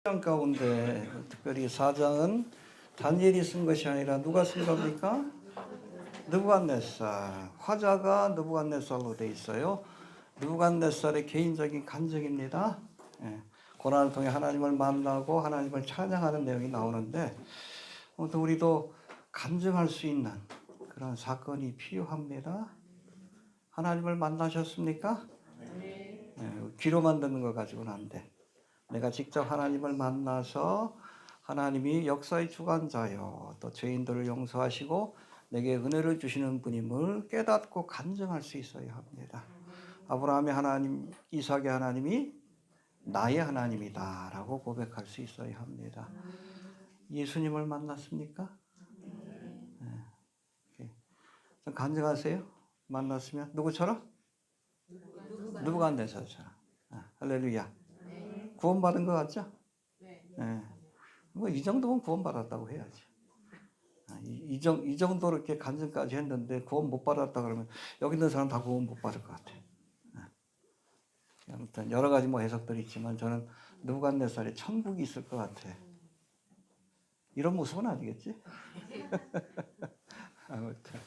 장 가운데 특별히 4장은 다니엘이 쓴 것이 아니라 누가 쓴 겁니까? 느부갓네살. 화자가 느부갓네살로 돼 있어요. 느부갓네살의 개인적인 간증입니다. 고난을 통해 하나님을 만나고 하나님을 찬양하는 내용이 나오는데 또 우리도 간증할 수 있는 그런 사건이 필요합니다. 하나님을 만나셨습니까? 귀로만 듣는 거 가지고는 안 돼. 내가 직접 하나님을 만나서 하나님이 역사의 주관자요, 또 죄인들을 용서하시고 내게 은혜를 주시는 분임을 깨닫고 간증할 수 있어야 합니다. 아브라함의 하나님, 이삭의 하나님이 나의 하나님이다 라고 고백할 수 있어야 합니다. 예수님을 만났습니까? 좀 간증하세요. 만났으면 누구처럼? 느부갓네살처럼. 할렐루야. 구원받은 것 같죠? 네. 뭐 이 정도면 구원받았다고 해야지. 이 정도로 이렇게 간증까지 했는데 구원 못 받았다 그러면 여기 있는 사람 다 구원 못 받을 것 같아. 아무튼 여러 가지 뭐 해석들이 있지만 저는 느부갓네살에 천국이 있을 것 같아. 이런 모습은 아니겠지? 아무튼.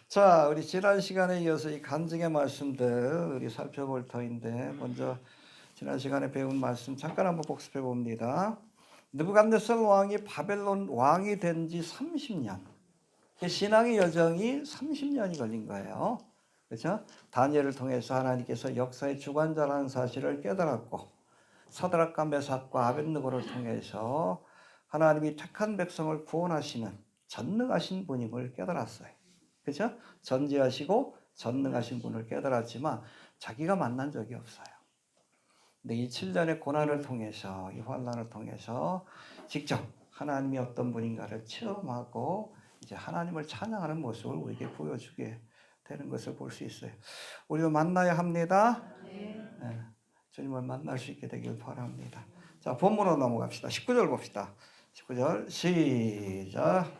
자, 우리 지난 시간에 이어서 이 간증의 말씀들 우리 살펴볼 터인데 먼저 지난 시간에 배운 말씀 잠깐 한번 복습해 봅니다. 느부갓네살 왕이 바벨론 왕이 된 지 30년. 신앙의 여정이 30년이 걸린 거예요. 그렇죠? 다니엘을 통해서 하나님께서 역사의 주관자라는 사실을 깨달았고 사드락과 메삭과 아벳느고를 통해서 하나님이 택한 백성을 구원하시는 전능하신 분임을 깨달았어요. 그렇죠? 전지하시고 전능하신 분을 깨달았지만 자기가 만난 적이 없어요. 근데 이 7년의 고난을 통해서, 이 환난을 통해서 직접 하나님이 어떤 분인가를 체험하고 이제 하나님을 찬양하는 모습을 우리에게 보여주게 되는 것을 볼 수 있어요. 우리도 만나야 합니다. 네, 주님을 만날 수 있게 되길 바랍니다. 자, 본문으로 넘어갑시다. 19절 봅시다. 19절 시작.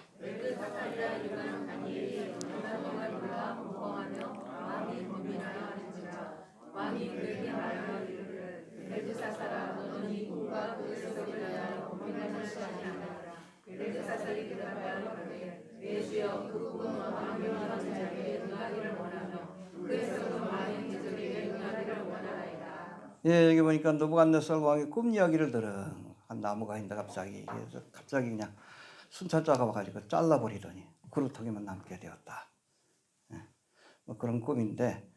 예, 여기 보니까 느부갓네살 왕이 꿈 이야기를 들은 한 나무가 있는데 갑자기 그냥 순찰자가 와가지고 잘라버리더니 그루터기만 남게 되었다. 예, 뭐 그런 꿈인데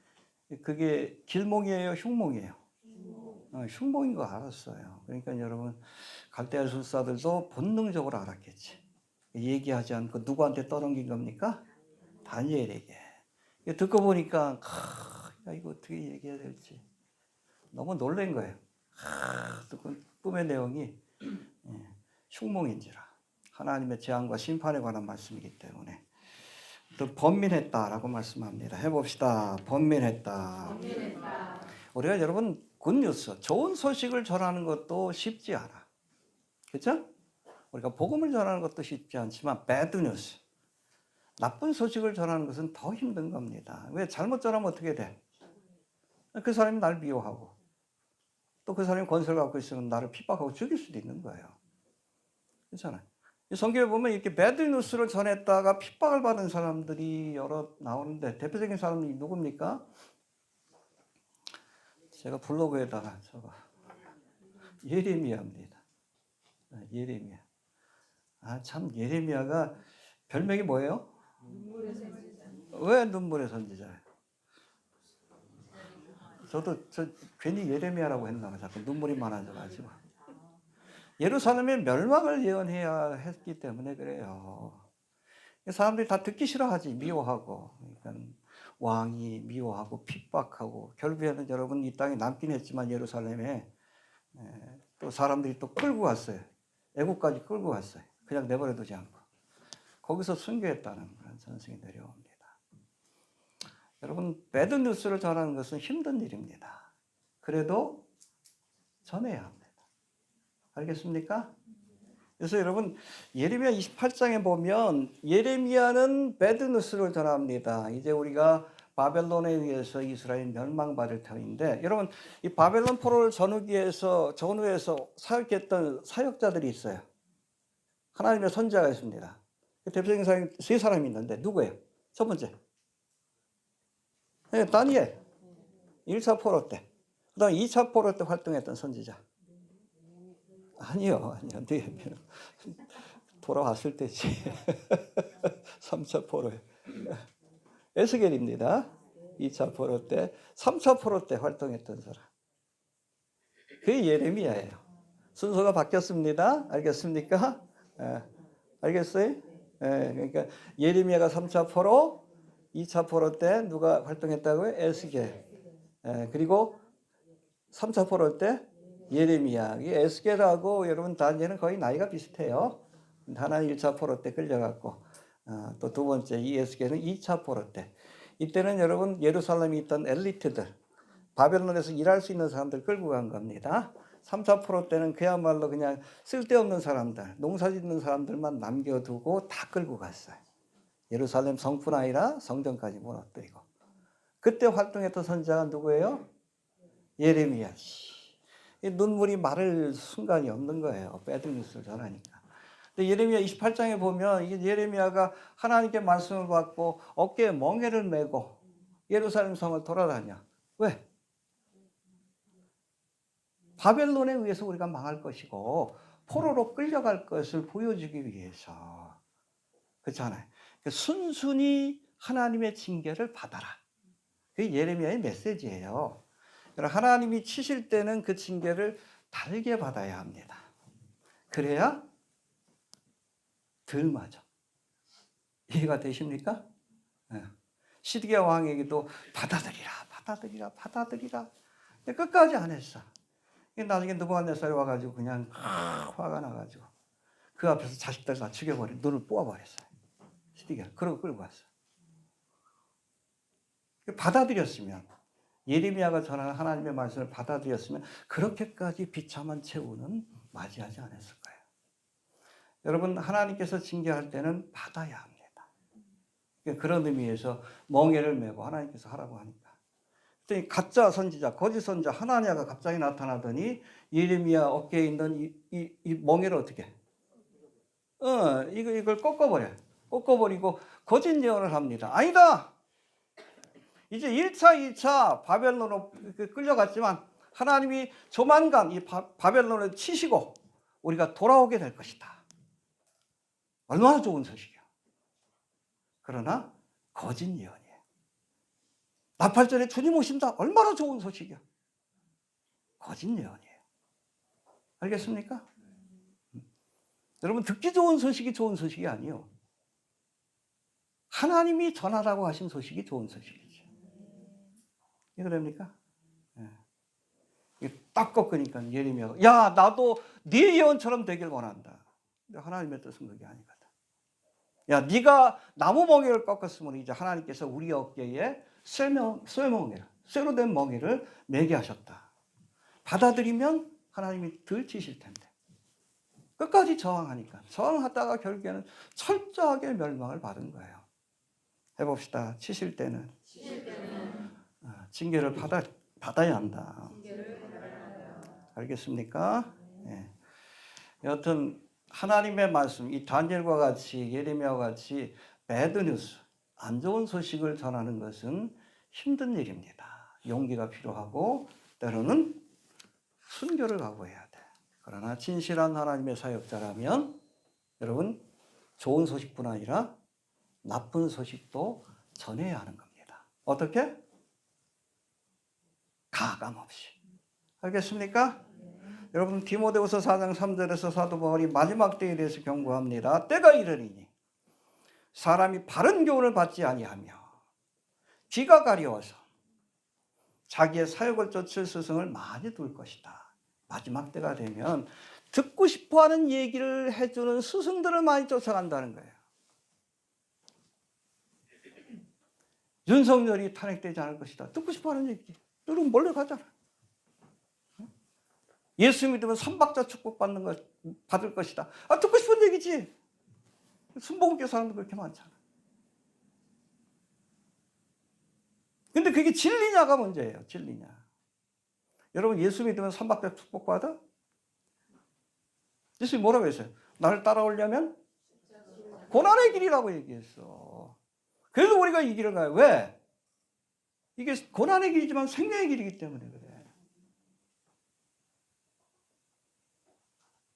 그게 길몽이에요, 흉몽이에요? 흉몽인 거 알았어요. 그러니까 여러분 갈대아 술사들도 본능적으로 알았겠지. 얘기하지 않고 누구한테 떠넘긴 겁니까? 다니엘에게. 듣고 보니까 야, 이거 어떻게 얘기해야 될지 너무 놀란 거예요. 꿈의 내용이 흉몽인지라 하나님의 재앙과 심판에 관한 말씀이기 때문에 또 번민했다라고 말씀합니다. 해봅시다. 번민했다. 우리가 여러분 굿뉴스, 좋은 소식을 전하는 것도 쉽지 않아. 그렇죠? 우리가 복음을 전하는 것도 쉽지 않지만 배드 뉴스, 나쁜 소식을 전하는 것은 더 힘든 겁니다. 왜? 잘못 전하면 어떻게 돼? 그 사람이 날 미워하고 또 그 사람이 권세를 갖고 있으면 나를 핍박하고 죽일 수도 있는 거예요. 그렇잖아요. 성경에 보면 이렇게 배드 뉴스를 전했다가 핍박을 받은 사람들이 여러 나오는데 대표적인 사람이 누굽니까? 제가 블로그에다가 저거 예레미야입니다. 예레미야. 참 예레미야가 별명이 뭐예요? 눈물의 선지자. 왜 눈물의 선지자예요? 저도 괜히 예레미야라고 했나 자꾸 눈물이 많아져가지고. 예루살렘의 멸망을 예언해야 했기 때문에 그래요. 사람들이 다 듣기 싫어하지. 미워하고. 그러니까 왕이 미워하고 핍박하고 결국에는 여러분 이 땅에 남긴 했지만 예루살렘에 또 사람들이 또 끌고 갔어요. 애국까지 끌고 갔어요. 그냥 내버려 두지 않고. 거기서 순교했다는 그런 전승이 내려옵니다. 여러분 배드 뉴스를 전하는 것은 힘든 일입니다. 그래도 전해야 합니다. 알겠습니까? 그래서 여러분 예레미야 28장에 보면 예레미야는 배드 뉴스를 전합니다. 이제 우리가 바벨론에 의해서 이스라엘 멸망받을 터인데, 여러분 이 바벨론 포로를 전후에서 사역했던 사역자들이 있어요. 하나님의 선지자가 있습니다. 대표적인 사람이 세 사람이 있는데 누구예요? 첫 번째, 네, 다니엘. 1차 포로 때. 그 다음 2차 포로 때 활동했던 선지자. 아니요. 네. 돌아왔을 때지. 3차 포로에. 에스겔입니다. 2차 포로 때. 3차 포로 때 활동했던 사람. 그게 예레미야예요. 순서가 바뀌었습니다. 알겠습니까? 알겠어요? 그러니까 예레미야가 3차 포로, 2차 포로 때 누가 활동했다고요? 에스겔. 그리고 3차 포로 때 예레미야. 에스겔하고 여러분 다니엘은 거의 나이가 비슷해요. 하나는 1차 포로 때 끌려갔고, 또 두 번째 이 에스겔은 2차 포로 때. 이때는 여러분 예루살렘에 있던 엘리트들, 바벨론에서 일할 수 있는 사람들 끌고 간 겁니다. 3차 포로 때는 그야말로 그냥 쓸데없는 사람들, 농사 짓는 사람들만 남겨두고 다 끌고 갔어요. 예루살렘 성뿐 아니라 성전까지 무너뜨리고. 그때 활동했던 선지자가 누구예요? 예레미야. 눈물이 마를 순간이 없는 거예요. 배드뉴스를 전하니까. 근데 예레미야 28장에 보면 이게 예레미야가 하나님께 말씀을 받고 어깨에 멍에를 메고 예루살렘 성을 돌아다녀. 왜? 바벨론에 의해서 우리가 망할 것이고 포로로 끌려갈 것을 보여주기 위해서. 그렇잖아요. 순순히 하나님의 징계를 받아라. 그게 예레미야의 메시지예요. 하나님이 치실 때는 그 징계를 달게 받아야 합니다. 그래야 덜 맞아. 이해가 되십니까? 시드기야 왕에게도 받아들이라. 끝까지 안 했어. 나중에 느부갓네살이 와가지고 그냥 화가 나가지고 그 앞에서 자식들 다 죽여버린, 눈을 뽑아버렸어요. 시드기야. 그러고 끌고 갔어. 받아들였으면, 예레미야가 전하는 하나님의 말씀을 받아들였으면 그렇게까지 비참한 최후는 맞이하지 않았을 거예요. 여러분, 하나님께서 징계할 때는 받아야 합니다. 그런 의미에서 멍에를 메고 하나님께서 하라고 하니까. 그랬더니 가짜 선지자, 거짓 선지자 하나냐가 갑자기 나타나더니 예레미야 어깨에 있는 이 멍에를 어떻게? 이걸 꺾어버리고 거짓 예언을 합니다. 아니다! 이제 1차, 2차 바벨론으로 끌려갔지만 하나님이 조만간 이 바벨론을 치시고 우리가 돌아오게 될 것이다. 얼마나 좋은 소식이야. 그러나 거짓 예언이에요. 나팔절에 주님 오신다. 얼마나 좋은 소식이야. 거짓 예언이에요. 알겠습니까? 여러분, 듣기 좋은 소식이 좋은 소식이 아니에요. 하나님이 전하라고 하신 소식이 좋은 소식이죠. 이거 됩니까? 딱 꺾으니까 예레미야가, 야, 나도 네 예언처럼 되길 원한다. 근데 하나님의 뜻은 그게 아니거든. 야, 네가 나무 멍에를 꺾었으면 이제 하나님께서 우리 어깨에 쇠로 된 멍에를 매게 하셨다. 받아들이면 하나님이 덜 치실 텐데. 끝까지 저항하니까. 저항하다가 결국에는 철저하게 멸망을 받은 거예요. 해봅시다. 치실 때는 징계를 받아야 한다. 알겠습니까? 네. 여하튼 하나님의 말씀, 이 다니엘과 같이 예레미야와 같이 배드뉴스, 안 좋은 소식을 전하는 것은 힘든 일입니다. 용기가 필요하고 때로는 순교를 각오해야 돼. 그러나 진실한 하나님의 사역자라면 여러분 좋은 소식뿐 아니라 나쁜 소식도 전해야 하는 겁니다. 어떻게? 가감 없이. 알겠습니까? 여러분 디모데후서 4장 3절에서 사도 바울이 마지막 때에 대해서 경고합니다. 때가 이르리니 사람이 바른 교훈을 받지 아니하며 귀가 가려워서 자기의 사역을 쫓을 스승을 많이 둘 것이다. 마지막 때가 되면 듣고 싶어하는 얘기를 해주는 스승들을 많이 쫓아간다는 거예요. 윤석열이 탄핵되지 않을 것이다. 듣고 싶어하는 얘기. 여러분 몰래 가잖아. 예수 믿으면 삼박자 축복 받을 것이다. 듣고 싶은 얘기지. 순복음교 사람도 그렇게 많잖아. 근데 그게 진리냐가 문제예요. 진리냐. 여러분 예수 믿으면 삼박백 축복받아? 예수님이 뭐라고 했어요? 나를 따라오려면 고난의 길이라고 얘기했어. 그래도 우리가 이 길을 가요. 왜? 이게 고난의 길이지만 생명의 길이기 때문에 그래.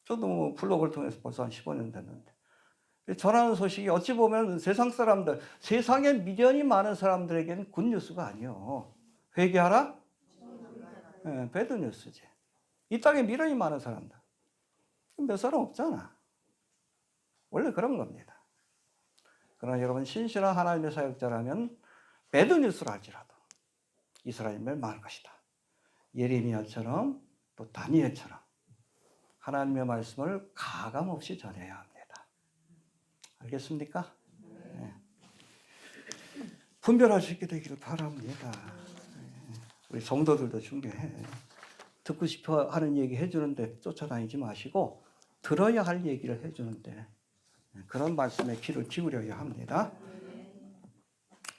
저도 뭐 블로그를 통해서 벌써 한 15년 됐는데 전하는 소식이 어찌 보면 세상 사람들, 세상에 미련이 많은 사람들에게는 굿뉴스가 아니요. 회개하라? 네, 배드뉴스지. 이 땅에 미련이 많은 사람들. 몇 사람 없잖아. 원래 그런 겁니다. 그러나 여러분 신실한 하나님의 사역자라면 배드뉴스를 할지라도 이스라엘 멸망할 것이다. 예레미야처럼 또 다니엘처럼 하나님의 말씀을 가감없이 전해야 합니다. 알겠습니까? 네. 분별할 수 있게 되기를 바랍니다. 우리 성도들도 중요해. 듣고 싶어 하는 얘기 해주는데 쫓아다니지 마시고 들어야 할 얘기를 해주는데 그런 말씀에 귀를 기울여야 합니다.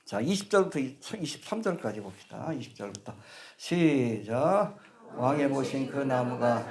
자, 20절부터 23절까지 봅시다. 20절부터 시작. 왕에 보신 그 나무가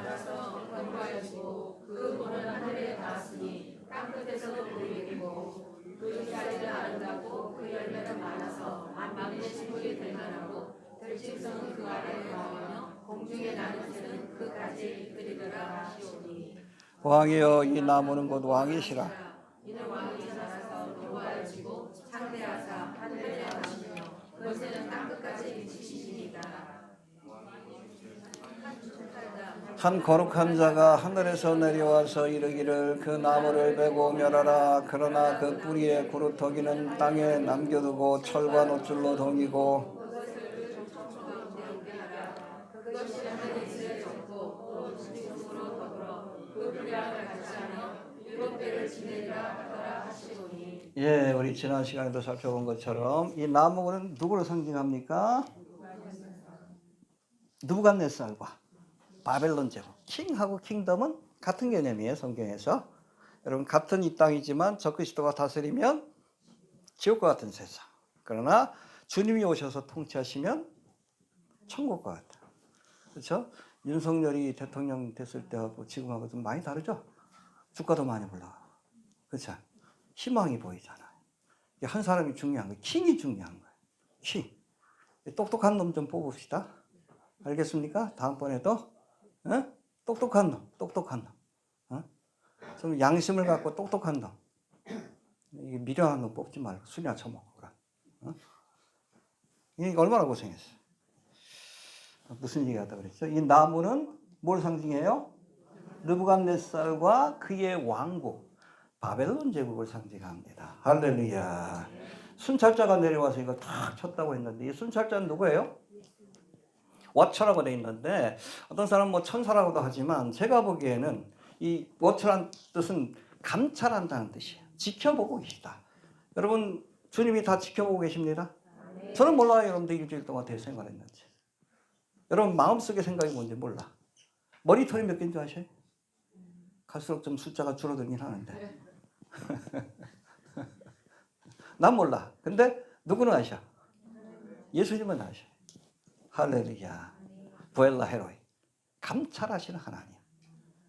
그 보는 하늘에 닿았으니 땅끝에서도 보이고 그 자리는 아름답고 그 열매는 많아서 만민의 식물이 될 만하고 들짐승은 그 아래에 나오며 공중에 나는 새는 그까지 이끌리더라 하시오니 왕이여 이 나무는 곧 왕이시라. 이는 왕이 자라서 노하여지고 창대하사 하늘에 나시며 그것에는 땅끝까지 미치시니이다. 한 거룩한 자가 하늘에서 내려와서 이르기를 그 나무를 베고 멸하라. 그러나 그 뿌리의 구루터기는 땅에 남겨두고 철과 놋줄로 동이고 예, 우리 지난 시간에도 살펴본 것처럼 이 나무는 누구를 상징합니까? 느부갓네살과 바벨론 제국, 킹하고 킹덤은 같은 개념이에요. 성경에서. 여러분 같은 이 땅이지만 적그리스도가 다스리면 지옥과 같은 세상. 그러나 주님이 오셔서 통치하시면 천국과 같다. 그렇죠? 윤석열이 대통령 됐을 때하고 지금하고 좀 많이 다르죠? 주가도 많이 올라가고. 그렇죠? 희망이 보이잖아요. 한 사람이 중요한 거예요. 킹이 중요한 거예요. 킹. 똑똑한 놈 좀 뽑읍시다. 알겠습니까? 다음번에도 똑똑한 놈, 똑똑한 놈. 좀 양심을 갖고 똑똑한 놈. 이게 미련한 놈 뽑지 말고 술이나 처먹고 그래. 이게 얼마나 고생했어요. 무슨 얘기하다 그랬죠? 이 나무는 뭘 상징해요? 느부갓네살과 그의 왕국, 바벨론 제국을 상징합니다. 할렐루야. 순찰자가 내려와서 이거 탁 쳤다고 했는데 이 순찰자는 누구예요? 워처라고 돼 있는데 어떤 사람은 뭐 천사라고도 하지만 제가 보기에는 이 워처란 뜻은 감찰한다는 뜻이에요. 지켜보고 계시다. 여러분 주님이 다 지켜보고 계십니다. 저는 몰라요. 여러분들 일주일 동안 어떻게 생활했는지. 여러분 마음속의 생각이 뭔지 몰라. 머리털이 몇 개인 줄 아셔요? 갈수록 좀 숫자가 줄어들긴 하는데 난 몰라. 근데 누구는 아셔? 예수님은 아셔. 할렐루야. 부엘라 헤로이. 감찰하시는 하나님.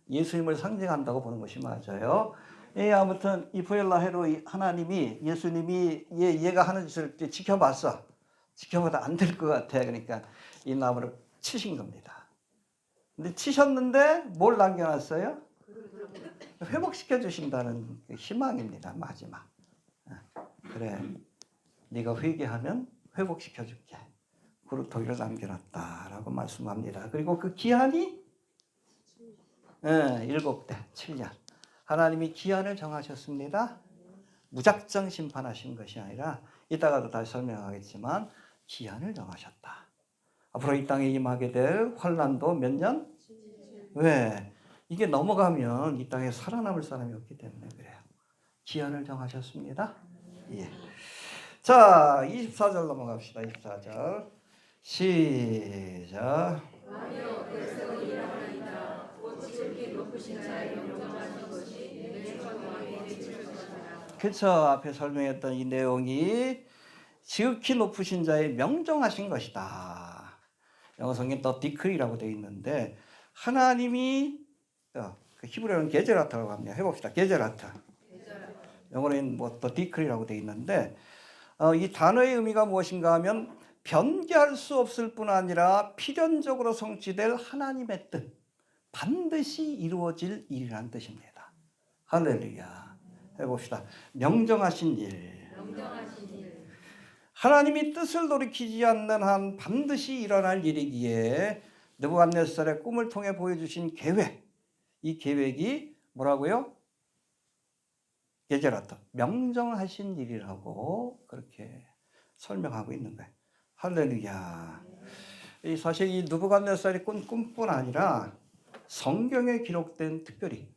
예수님을 상징한다고 보는 것이 맞아요. 예, 아무튼 이 부엘라 헤로이 하나님이 예수님이 얘가 하는 짓을 지켜봤어. 지켜봐도 안 될 것 같아. 그러니까 이 나무를 치신 겁니다. 근데 치셨는데 뭘 남겨놨어요? 회복시켜 주신다는 희망입니다. 마지막. 그래, 네가 회개하면 회복시켜 줄게. 구루터기를 남겨놨다라고 말씀합니다. 그리고 그 기한이 7대, 7년. 하나님이 기한을 정하셨습니다. 무작정 심판하신 것이 아니라 이따가도 다시 설명하겠지만 기한을 정하셨다. 앞으로 이 땅에 임하게 될 환난도 몇 년? 왜? 이게 넘어가면 이 땅에 살아남을 사람이 없기 때문에 그래요. 기한을 정하셨습니다. 예. 자, 24절 넘어갑시다. 24절. 시작. 그쵸. 앞에 설명했던 이 내용이 지극히 높으신 자의 명정하신 것이다. 영어 성경 더 디크리라고 되어 있는데 하나님이 그 히브리어는 게제라트라고 합니다. 해봅시다. 게제라트. 영어로는 더 디크리라고 되어 있는데 이 단어의 의미가 무엇인가 하면 변개할 수 없을 뿐 아니라 필연적으로 성취될 하나님의 뜻, 반드시 이루어질 일이라는 뜻입니다. 할렐루야. 해봅시다. 명정하신 일. 하나님이 뜻을 돌이키지 않는 한 반드시 일어날 일이기에 느부갓네살의 꿈을 통해 보여주신 계획, 이 계획이 뭐라고요? 게제라트, 명정하신 일이라고 그렇게 설명하고 있는 거예요. 할렐루야. 사실 이 느부갓네살이 꾼 꿈뿐 아니라 성경에 기록된 특별히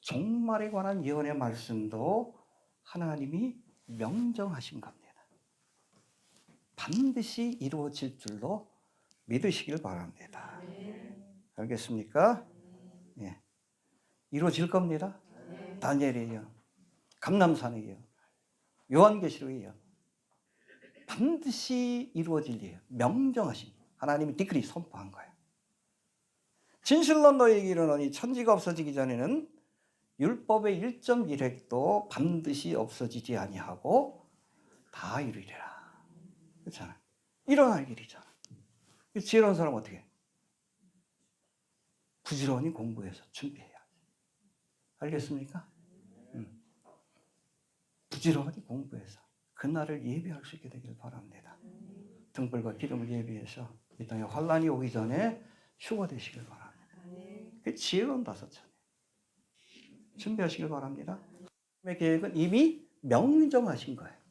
종말에 관한 예언의 말씀도 하나님이 명정하신 겁니다. 반드시 이루어질 줄로 믿으시길 바랍니다. 알겠습니까? 예. 이루어질 겁니다. 다니엘이에요. 감람산이에요. 요한계시록이에요. 반드시 이루어질 일이에요. 명정하신 하나님이 디크리 선포한 거예요. 진실로 너희에게 이르노니 천지가 없어지기 전에는 율법의 1.1획도 반드시 없어지지 아니하고 다 이루리라. 그렇잖아요. 일어날 일이잖아. 지혜로운 사람은 어떻게 해? 부지런히 공부해서 준비해야지. 알겠습니까? 부지런히 공부해서 그날을 예비할 수 있게 되길 바랍니다. 등불과 기름을 예비해서 이 땅에 환란이 오기 전에 휴거되시길 바랍니다. 그 지혜로운 다섯천에 준비하시길 바랍니다. 하나님의 계획은 이미 명정하신 거예요.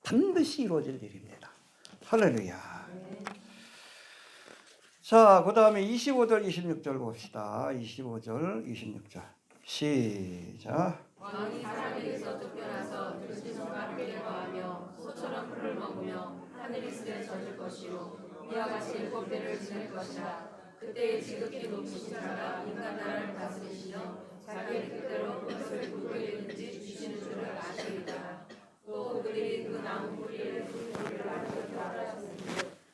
반드시 이루어질 일입니다. 할렐루야. 자, 그 다음에 25절, 26절 봅시다. 25절, 26절. 시작. 왕이 사람에게서 쫓겨나서 들짐승과 함께 거하며 소처럼 풀을 먹으며 하늘이 스에 젖을 것이요 이와 같이 7대를 지낼 것이라. 그때에 지극히 높으신 자가 인간 나라를 다스리시며 자기의 뜻대로 그것을 누구에게든지 주시는 줄을 아시리라. 또 그들이 그 나무 뿌리에 풀을 알았으니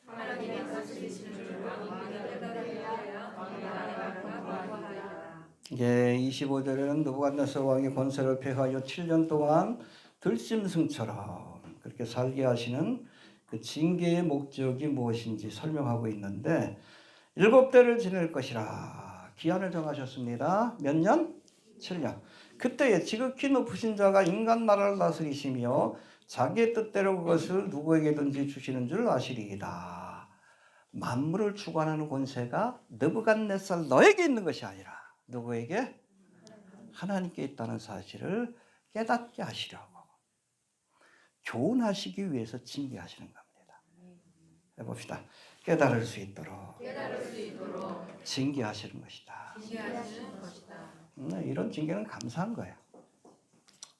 하나님이 다스리시는 줄 왕이 깨달아야 왕의 나라가 광활하리라. 예, 25절에는 느부갓네살 왕의 권세를 폐하여 7년 동안 들짐승처럼 그렇게 살게 하시는 그 징계의 목적이 무엇인지 설명하고 있는데 7대를 지낼 것이라 기한을 정하셨습니다. 몇 년? 7년. 그때에 지극히 높으신 자가 인간 나라를 다스리시며 자기의 뜻대로 그것을 누구에게든지 주시는 줄 아시리이다. 만물을 주관하는 권세가 느부갓네살 너에게 있는 것이 아니라 누구에게? 하나님께 있다는 사실을 깨닫게 하시려고 교훈하시기 위해서 징계하시는 겁니다. 해봅시다. 깨달을 수 있도록 징계하시는 것이다. 이런 징계는 감사한 거예요.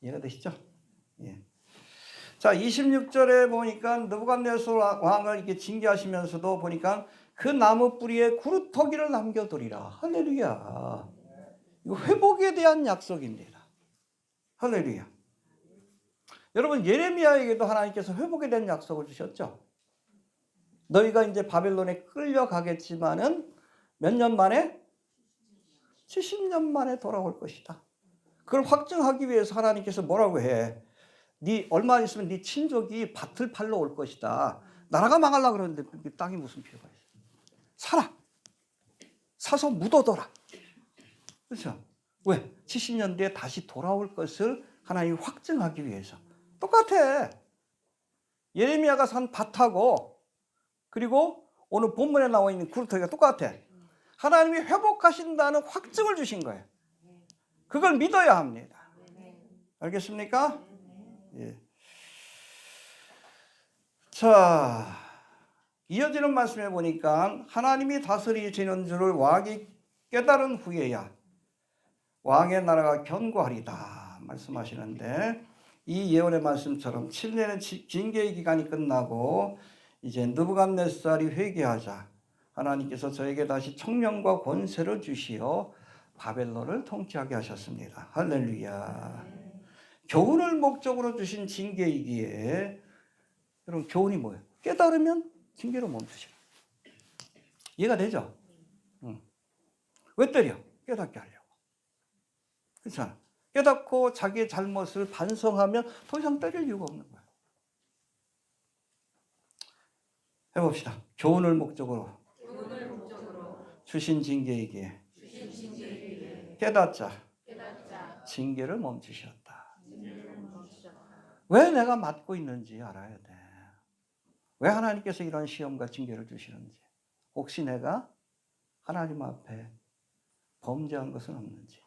이해가 되시죠? 예. 자, 26절에 보니까 느부갓네살 왕을 이렇게 징계하시면서도 보니까 그 나무 뿌리에 구루터기를 남겨두리라. 할렐루야. 이거 회복에 대한 약속입니다. 할렐루야. 여러분, 예레미야에게도 하나님께서 회복에 대한 약속을 주셨죠. 너희가 이제 바벨론에 끌려가겠지만은 몇 년 만에? 70년 만에 돌아올 것이다. 그걸 확증하기 위해서 하나님께서 뭐라고 해? 네 얼마 있으면 네 친족이 밭을 팔러 올 것이다. 나라가 망하려고 그러는데 땅이 무슨 필요가 있어? 사라. 사서 묻어둬라. 그렇죠? 왜? 70년 뒤에 다시 돌아올 것을 하나님이 확증하기 위해서. 똑같아. 예레미야가 산 밭하고 그리고 오늘 본문에 나와 있는 구루터기가 똑같아. 하나님이 회복하신다는 확증을 주신 거예요. 그걸 믿어야 합니다. 알겠습니까? 예. 자, 이어지는 말씀에 보니까 하나님이 다스리시는 줄을 왕이 깨달은 후에야 왕의 나라가 견고하리다 말씀하시는데, 이 예언의 말씀처럼 7년의 징계의 기간이 끝나고 이제 느부갓네살이 회개하자 하나님께서 저에게 다시 청명과 권세를 주시어 바벨론을 통치하게 하셨습니다. 할렐루야. 교훈을 목적으로 주신 징계이기에 그럼 교훈이 뭐예요? 깨달으면 징계로 멈추시라. 이해가 되죠? 응. 왜 때려? 깨닫게 하려고. 그렇잖아. 깨닫고 자기의 잘못을 반성하면 더 이상 때릴 이유가 없는 거예요. 해봅시다. 교훈을 목적으로 주신 징계이기에 깨닫자 징계를 멈추셨다. 왜 내가 맞고 있는지 알아야 돼. 왜 하나님께서 이런 시험과 징계를 주시는지. 혹시 내가 하나님 앞에 범죄한 것은 없는지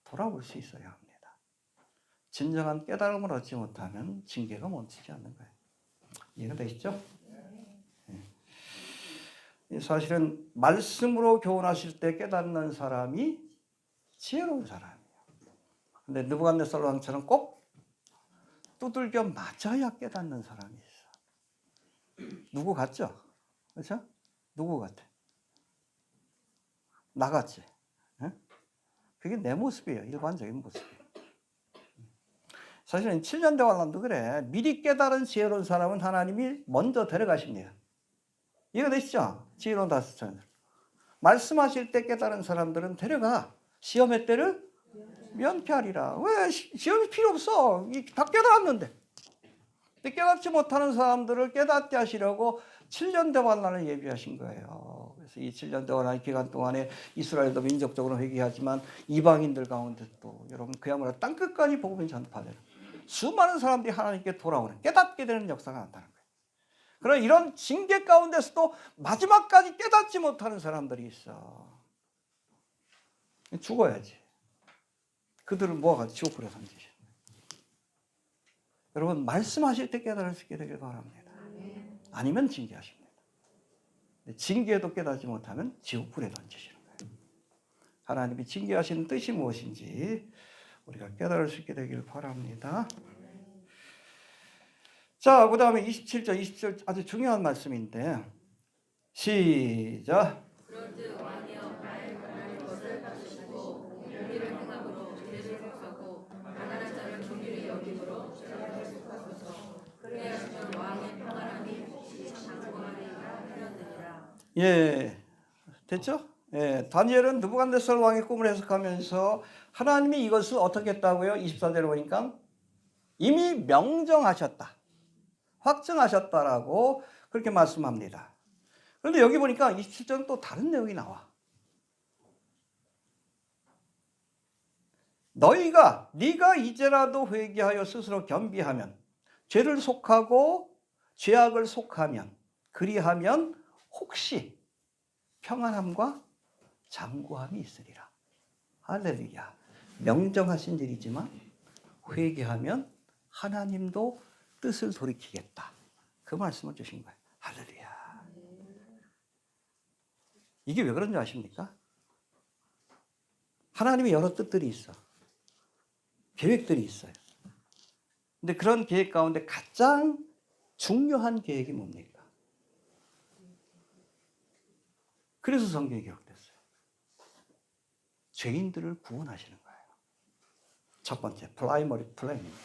돌아볼 수 있어야 합니다. 진정한 깨달음을 얻지 못하면 징계가 멈추지 않는 거예요. 이해가 되시죠? 네. 사실은 말씀으로 교훈하실 때 깨닫는 사람이 지혜로운 사람이에요. 근데 느부갓네살 왕처럼 꼭 두들겨 맞아야 깨닫는 사람이 있어. 누구 같죠? 그렇죠? 누구 같아? 나 같지? 그게 내 모습이에요. 일반적인 모습이에요. 사실은 7년 대환란도 그래. 미리 깨달은 지혜로운 사람은 하나님이 먼저 데려가십니다. 이해가 되시죠? 지혜로운 다섯 사람들. 말씀하실 때 깨달은 사람들은 데려가. 시험의 때를 면피하리라. 왜? 시험이 필요 없어. 다 깨달았는데. 근데 깨닫지 못하는 사람들을 깨닫게 하시려고 7년 대환란을 예비하신 거예요. 그래서 이 7년 대환란 기간 동안에 이스라엘도 민족적으로 회개하지만 이방인들 가운데 또 여러분 그야말로 땅끝까지 복음이 전파되는 수많은 사람들이 하나님께 돌아오는 깨닫게 되는 역사가 나타나는 거예요. 그런 이런 징계 가운데서도 마지막까지 깨닫지 못하는 사람들이 있어. 죽어야지. 그들을 모아가지고 지옥불에 던지시. 여러분 말씀하실 때 깨달을 수 있게 되길 바랍니다. 아니면 징계하십니다. 징계도 깨닫지 못하면 지옥불에 던지시는 거예요. 하나님이 징계하시는 뜻이 무엇인지 우리가 깨달을 수 있게 되길 바랍니다. 자, 그 다음에 27절, 20절 아주 중요한 말씀인데 시작. 그런즉 왕이여 나의 것을 값으시고 공의를 행함으로 죄를 속하고 가난한 자를 긍휼히 여김으로 죄를 속하소서. 그래야시면 왕의 평안함이 장구하리라 하였느니라. 예, 됐죠? 예, 다니엘은 느부갓네살 왕의 꿈을 해석하면서 하나님이 이것을 어떻게 했다고요? 24절에 보니까 이미 명정하셨다. 확정하셨다라고 그렇게 말씀합니다. 그런데 여기 보니까 27절은 또 다른 내용이 나와. 네가 이제라도 회개하여 스스로 겸비하면 죄를 속하고 죄악을 속하면 그리하면 혹시 평안함과 장구함이 있으리라. 할렐루야. 명정하신 일이지만 회개하면 하나님도 뜻을 돌이키겠다. 그 말씀을 주신 거예요. 할렐루야. 이게 왜 그런지 아십니까? 하나님의 여러 뜻들이 있어. 계획들이 있어요. 근데 그런 계획 가운데 가장 중요한 계획이 뭡니까? 그래서 성경에 기록됐어요. 죄인들을 구원하시는 거예요. 첫 번째, 프라이머리 플랜입니다.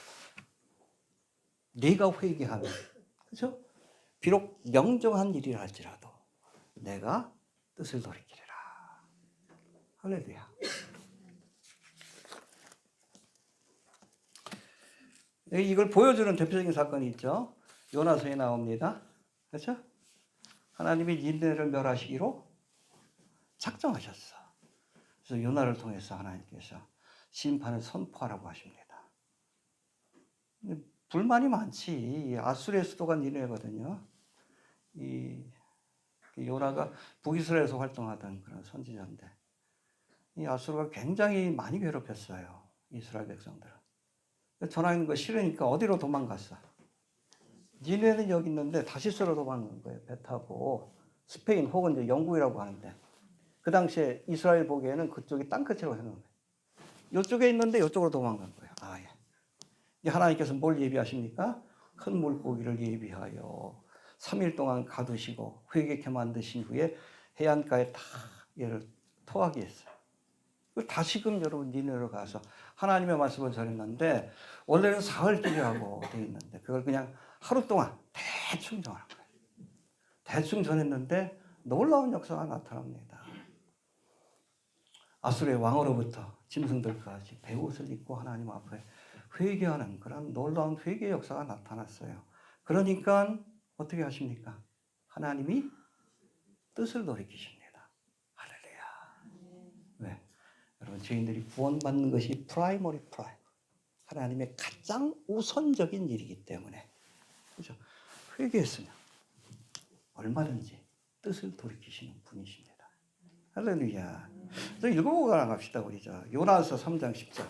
네가 회개하면, 그렇죠? 비록 명정한 일이라 할지라도 내가 뜻을 돌이키리라. 할렐루야. 이걸 보여주는 대표적인 사건이 있죠. 요나서에 나옵니다. 그렇죠? 하나님이 닌네를 멸하시기로 작정하셨어. 그래서 요나를 통해서 하나님께서 심판을 선포하라고 하십니다. 불만이 많지. 아수르의 수도가 니네거든요. 이 요나가 북이스라엘에서 활동하던 그런 선지자인데 이 아수르가 굉장히 많이 괴롭혔어요. 이스라엘 백성들을. 전하는 거 싫으니까 어디로 도망갔어? 니네는 여기 있는데 다시스로 도망간 거예요. 배 타고 스페인 혹은 이제 영국이라고 하는데 그 당시에 이스라엘 보기에는 그쪽이 땅끝이라고 생각해요. 이쪽에 있는데 이쪽으로 도망간 거예요. 아, 예. 하나님께서 뭘 예비하십니까? 큰 물고기를 예비하여 3일 동안 가두시고 회개케 만드신 후에 해안가에 다 얘를 토하게 했어요. 다시금 여러분 니네로 가서 하나님의 말씀을 전했는데 원래는 사흘길이라고 되어 있는데 그걸 그냥 하루 동안 대충 전하는 거예요. 대충 전했는데 놀라운 역사가 나타납니다. 아수르의 왕으로부터 짐승들까지 베옷을 입고 하나님 앞에 회개하는 그런 놀라운 회개 역사가 나타났어요. 그러니까 어떻게 하십니까? 하나님이 뜻을 돌이키십니다. 할렐루야. 왜? 여러분, 저희들이 구원받는 것이 프라이머리 프라임, 하나님의 가장 우선적인 일이기 때문에, 그죠? 회개했으면 얼마든지 뜻을 돌이키시는 분이십니다. 할렐루야. 저 읽어보고 나갑시다. 우리 요나서 3장 10절.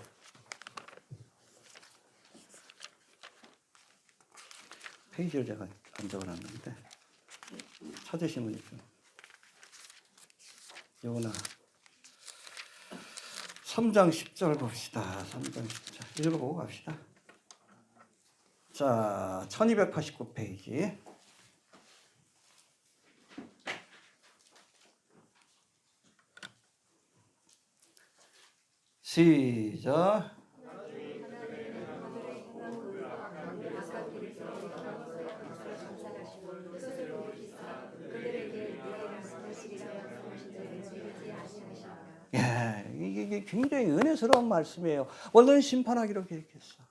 페이지를 제가 안 적어놨는데 찾으시면 있죠. 요나 3장 10절 봅시다. 3장 10절 읽어보고 갑시다. 자, 1289페이지. 시작. 예, 이게 굉장히 은혜스러운 말씀이에요. 원래는 심판하기로 계획했어.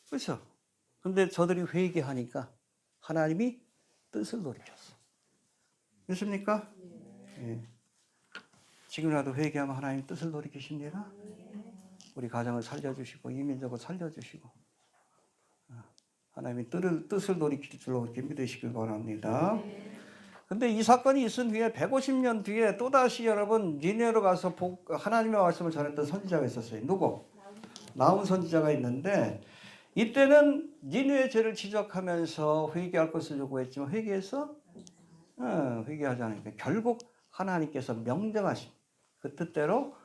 그렇죠? 근데 저들이 회개하니까 하나님이 뜻을 돌이켰어. 믿습니까? 예. 지금이라도 회개하면 하나님 뜻을 돌이키십니다. 우리 가정을 살려주시고 이민족을 살려주시고 하나님이 뜻을 돌이킬 줄로 믿으시길 바랍니다. 근데 이 사건이 있은 뒤에 150년 뒤에 또다시 여러분 니네로 가서 하나님의 말씀을 전했던 선지자가 있었어요. 누구? 나훔 선지자가 있는데 이때는 니네의 죄를 지적하면서 회개할 것을 요구했지만 회개해서 회개하지 않으니까 결국 하나님께서 명령하신 그 뜻대로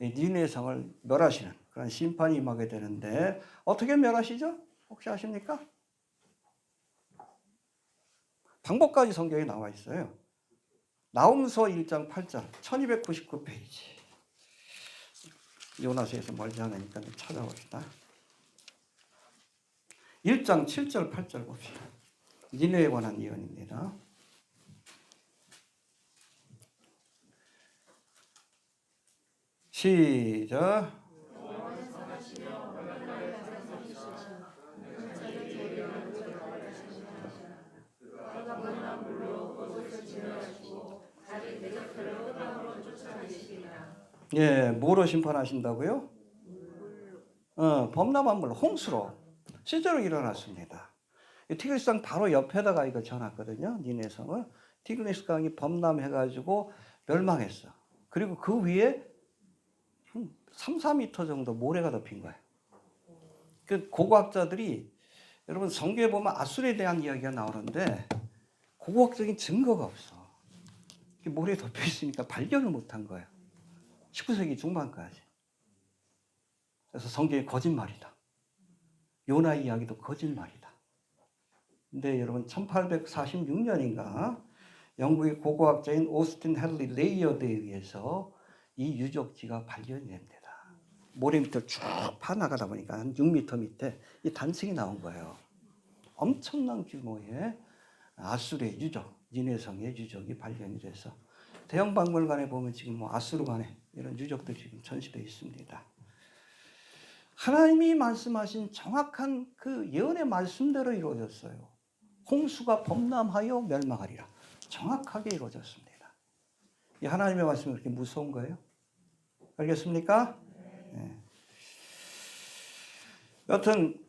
니네 성을 멸하시는 그런 심판이 임하게 되는데 어떻게 멸하시죠? 혹시 아십니까? 방법까지 성경에 나와 있어요. 나훔서 1장 8절 1299페이지. 요나서에서 멀지 않으니까 찾아봅시다. 1장 7절 8절 봅시다. 니네에 관한 예언입니다. 시작. 예, 뭐로 심판하신다고요? 범람한 물로, 홍수로 실제로 일어났습니다. 티그리스강 바로 옆에다가 이거 전놨거든요. 니네 성을. 티그리스강이 범람해가지고 멸망했어. 그리고 그 위에 3, 4m 정도 모래가 덮인 거예요. 그 고고학자들이 여러분 성경에 보면 아수르에 대한 이야기가 나오는데 고고학적인 증거가 없어. 모래에 덮여 있으니까 발견을 못한 거예요. 19세기 중반까지. 그래서 성경이 거짓말이다. 요나 이야기도 거짓말이다. 근데 여러분 1846년인가 영국의 고고학자인 오스틴 헨리 레이어드에 의해서 이 유적지가 발견이 됩니다. 모래 밑을 쭉 파나가다 보니까 한 6m 밑에 이 단층이 나온 거예요. 엄청난 규모의 아수르의 유적, 니네성의 유적이 발견이 돼서 대형 박물관에 보면 지금 뭐 아수르관에 이런 유적들이 지금 전시되어 있습니다. 하나님이 말씀하신 정확한 그 예언의 말씀대로 이루어졌어요. 홍수가 범람하여 멸망하리라. 정확하게 이루어졌습니다. 이 하나님의 말씀이 그렇게 무서운 거예요? 알겠습니까? 네. 여튼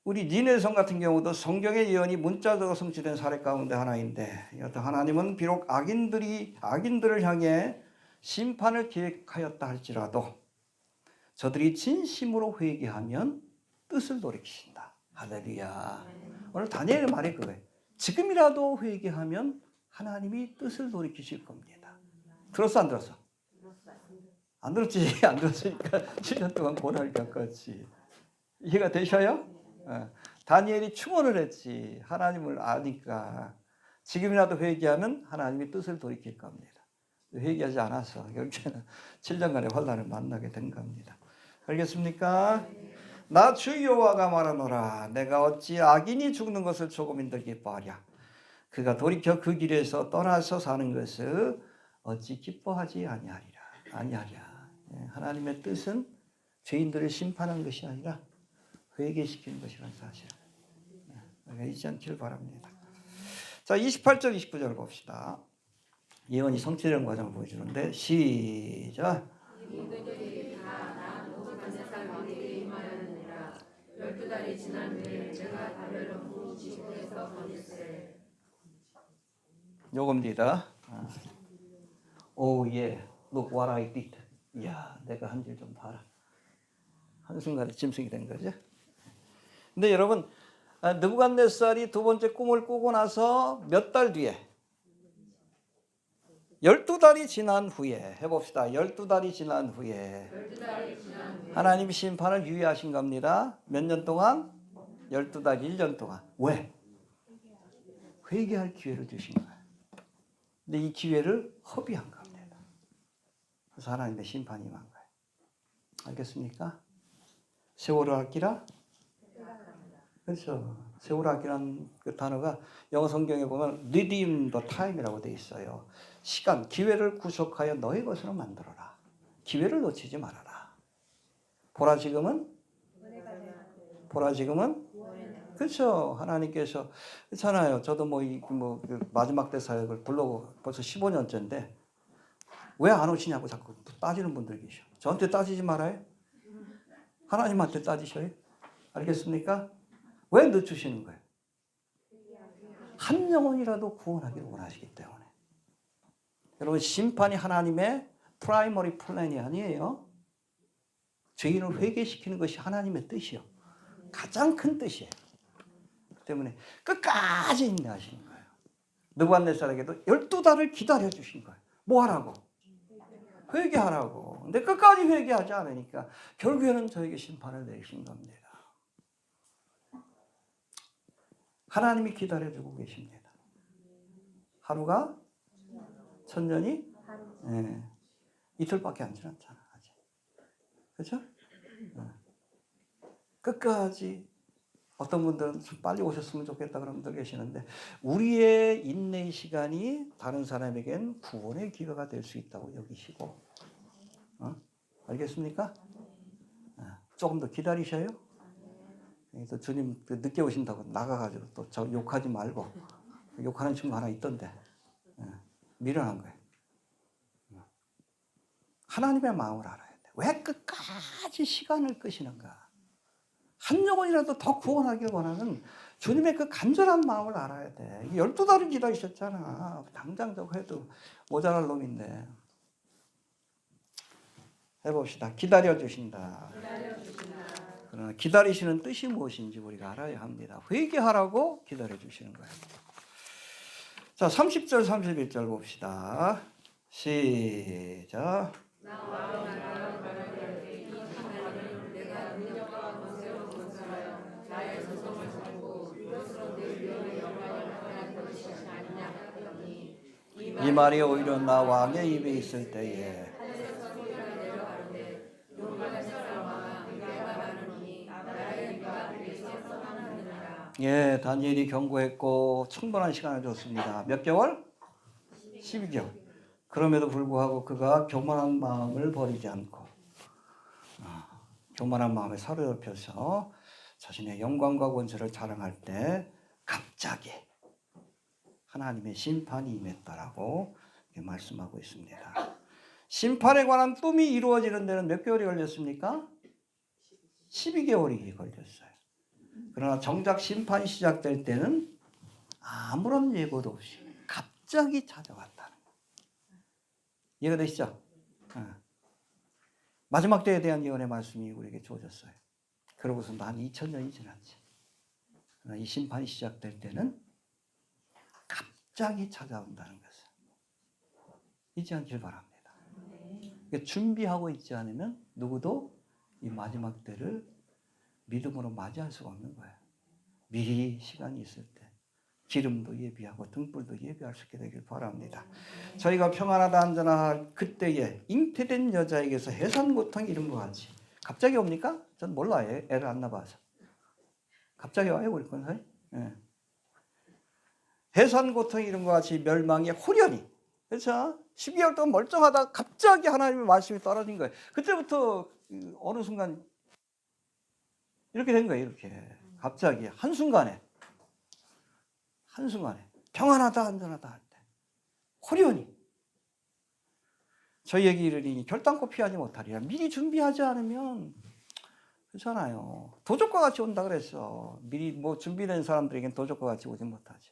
우리 니네성 같은 경우도 성경의 예언이 문자적으로 성취된 사례 가운데 하나인데 여튼 하나님은 비록 악인들을 향해 심판을 계획하였다 할지라도 저들이 진심으로 회개하면 뜻을 돌이키신다. 할렐루야. 오늘 다니엘의 말이 그거예요. 지금이라도 회개하면 하나님이 뜻을 돌이키실 겁니다. 들었어 안 들었어? 안 들었지. 안 들었으니까 7년 동안 고난을 겪었지. 이해가 되셔요? 다니엘이 충원을 했지. 하나님을 아니까 지금이라도 회개하면 하나님이 뜻을 돌이킬 겁니다. 회개하지 않아서 결국에는 7년간의 환난을 만나게 된 겁니다. 알겠습니까? 나 주 여호와가 말하노라. 내가 어찌 악인이 죽는 것을 조금인들 기뻐하랴. 그가 돌이켜 그 길에서 떠나서 사는 것을 어찌 기뻐하지 아니하리라. 아니하랴. 하나님의 뜻은 죄인들을 심판하는 것이 아니라 회개시키는 것이라는 사실. 잊지 않기를 바랍니다. 자, 28절 29절 봅시다. 예언이 성취되는 과정을 보여주는데 시작. 이들이 다나 느부갓네살 왕에게 임하였느니라. 12달이 지난 후에 내가 바벨론 후 지국에서 번일세. 요겁니다. 오, 예. Look what I did. 이야, 내가 한 일 좀 봐라. 한순간에 짐승이 된 거죠. 근데 여러분, 느부갓네살이 두 번째 꿈을 꾸고 나서 몇 달 뒤에 12달이 지난 후에 해봅시다. 12달이 지난 후에 하나님이 심판을 유예하신 겁니다. 몇 년 동안? 12달, 1년 동안. 왜? 회개할 기회를 주신 거예요. 근데 이 기회를 허비한 겁니다. 그래서 하나님의 심판이 임한 거예요. 알겠습니까? 세월을 아끼라? 그렇죠. 세월을 아끼라는 그 단어가 영어 성경에 보면 redeem the time이라고 되어 있어요. 시간, 기회를 구속하여 너의 것으로 만들어라. 기회를 놓치지 말아라. 보라 지금은? 그렇죠. 하나님께서 그렇잖아요. 저도 그 마지막 때 사역을 불러고 벌써 15년째인데 왜 안 오시냐고 자꾸 따지는 분들 계셔. 저한테 따지지 말아요. 하나님한테 따지셔요. 알겠습니까? 왜 늦추시는 거예요? 한 영혼이라도 구원하기를 원하시기 때문에. 여러분, 심판이 하나님의 프라이머리 플랜이 아니에요. 죄인을 회개시키는 것이 하나님의 뜻이요. 가장 큰 뜻이에요. 때문에 끝까지 인내하시는 거예요. 느부갓네살에게도 12달을 기다려 주신 거예요. 뭐 하라고? 회개하라고. 근데 끝까지 회개하지 않으니까 결국에는 저에게 심판을 내리신 겁니다. 하나님이 기다려주고 계십니다. 하루가 1000년이 이틀밖에 안 지났잖아. 아직. 그렇죠? 끝까지 어떤 분들은 좀 빨리 오셨으면 좋겠다 그런 분들 계시는데 우리의 인내의 시간이 다른 사람에겐 구원의 기회가 될 수 있다고 여기시고 알겠습니까? 조금 더 기다리셔요. 또 주님 늦게 오신다고 나가가지고 또 저 욕하지 말고 욕하는 친구 하나 있던데 미련한 거예요. 하나님의 마음을 알아야 돼. 왜 끝까지 시간을 끄시는가? 한 영혼이라도 더 구원하길 원하는 주님의 그 간절한 마음을 알아야 돼. 12달을 기다리셨잖아. 당장 저거 해도 모자랄 놈인데. 해봅시다. 기다려주신다. 그러나 기다리시는 뜻이 무엇인지 우리가 알아야 합니다. 회개하라고 기다려주시는 거예요. 자, 30절, 31절 봅시다. 시작. 이 말이 오히려 나 왕의 입에 있을 때에 다니엘이 경고했고 충분한 시간을 줬습니다. 몇 개월? 12개월. 그럼에도 불구하고 그가 교만한 마음을 버리지 않고 교만한 마음에 사로잡혀서 자신의 영광과 권세를 자랑할 때 갑자기 하나님의 심판이 임했다라고 말씀하고 있습니다. 심판에 관한 꿈이 이루어지는 데는 몇 개월이 걸렸습니까? 12개월이 걸렸어요. 그러나 정작 심판이 시작될 때는 아무런 예고도 없이 갑자기 찾아왔다는 거예요. 이해가 되시죠? 마지막 때에 대한 예언의 말씀이 우리에게 주어졌어요. 그러고서 한 2000년이 지났지. 그러나 이 심판이 시작될 때는 갑자기 찾아온다는 것을 잊지 않길 바랍니다. 그러니까 준비하고 있지 않으면 누구도 이 마지막 때를 믿음으로 맞이할 수가 없는 거예요. 미리 시간이 있을 때 기름도 예비하고 등불도 예비할 수 있게 되길 바랍니다. 저희가 평안하다 안전할 그때에 잉태된 여자에게서 해산 고통이 이런 것 같이 갑자기 옵니까? 전 몰라요. 애를 안 낳아봐서. 갑자기 와요, 우리 권사님. 예. 해산 고통 이런 것 같이 멸망의 호련히. 그렇죠? 12개월 동안 멀쩡하다가 갑자기 하나님의 말씀이 떨어진 거예요. 그때부터 어느 순간 이렇게 된 거예요. 이렇게 갑자기 한순간에 평안하다 안전하다 할 때 호련히 저희에게 이르리니 결단코 피하지 못하리라. 미리 준비하지 않으면 그렇잖아요. 도적과 같이 온다 그랬어. 미리 뭐 준비된 사람들에겐 도적과 같이 오지 못하지.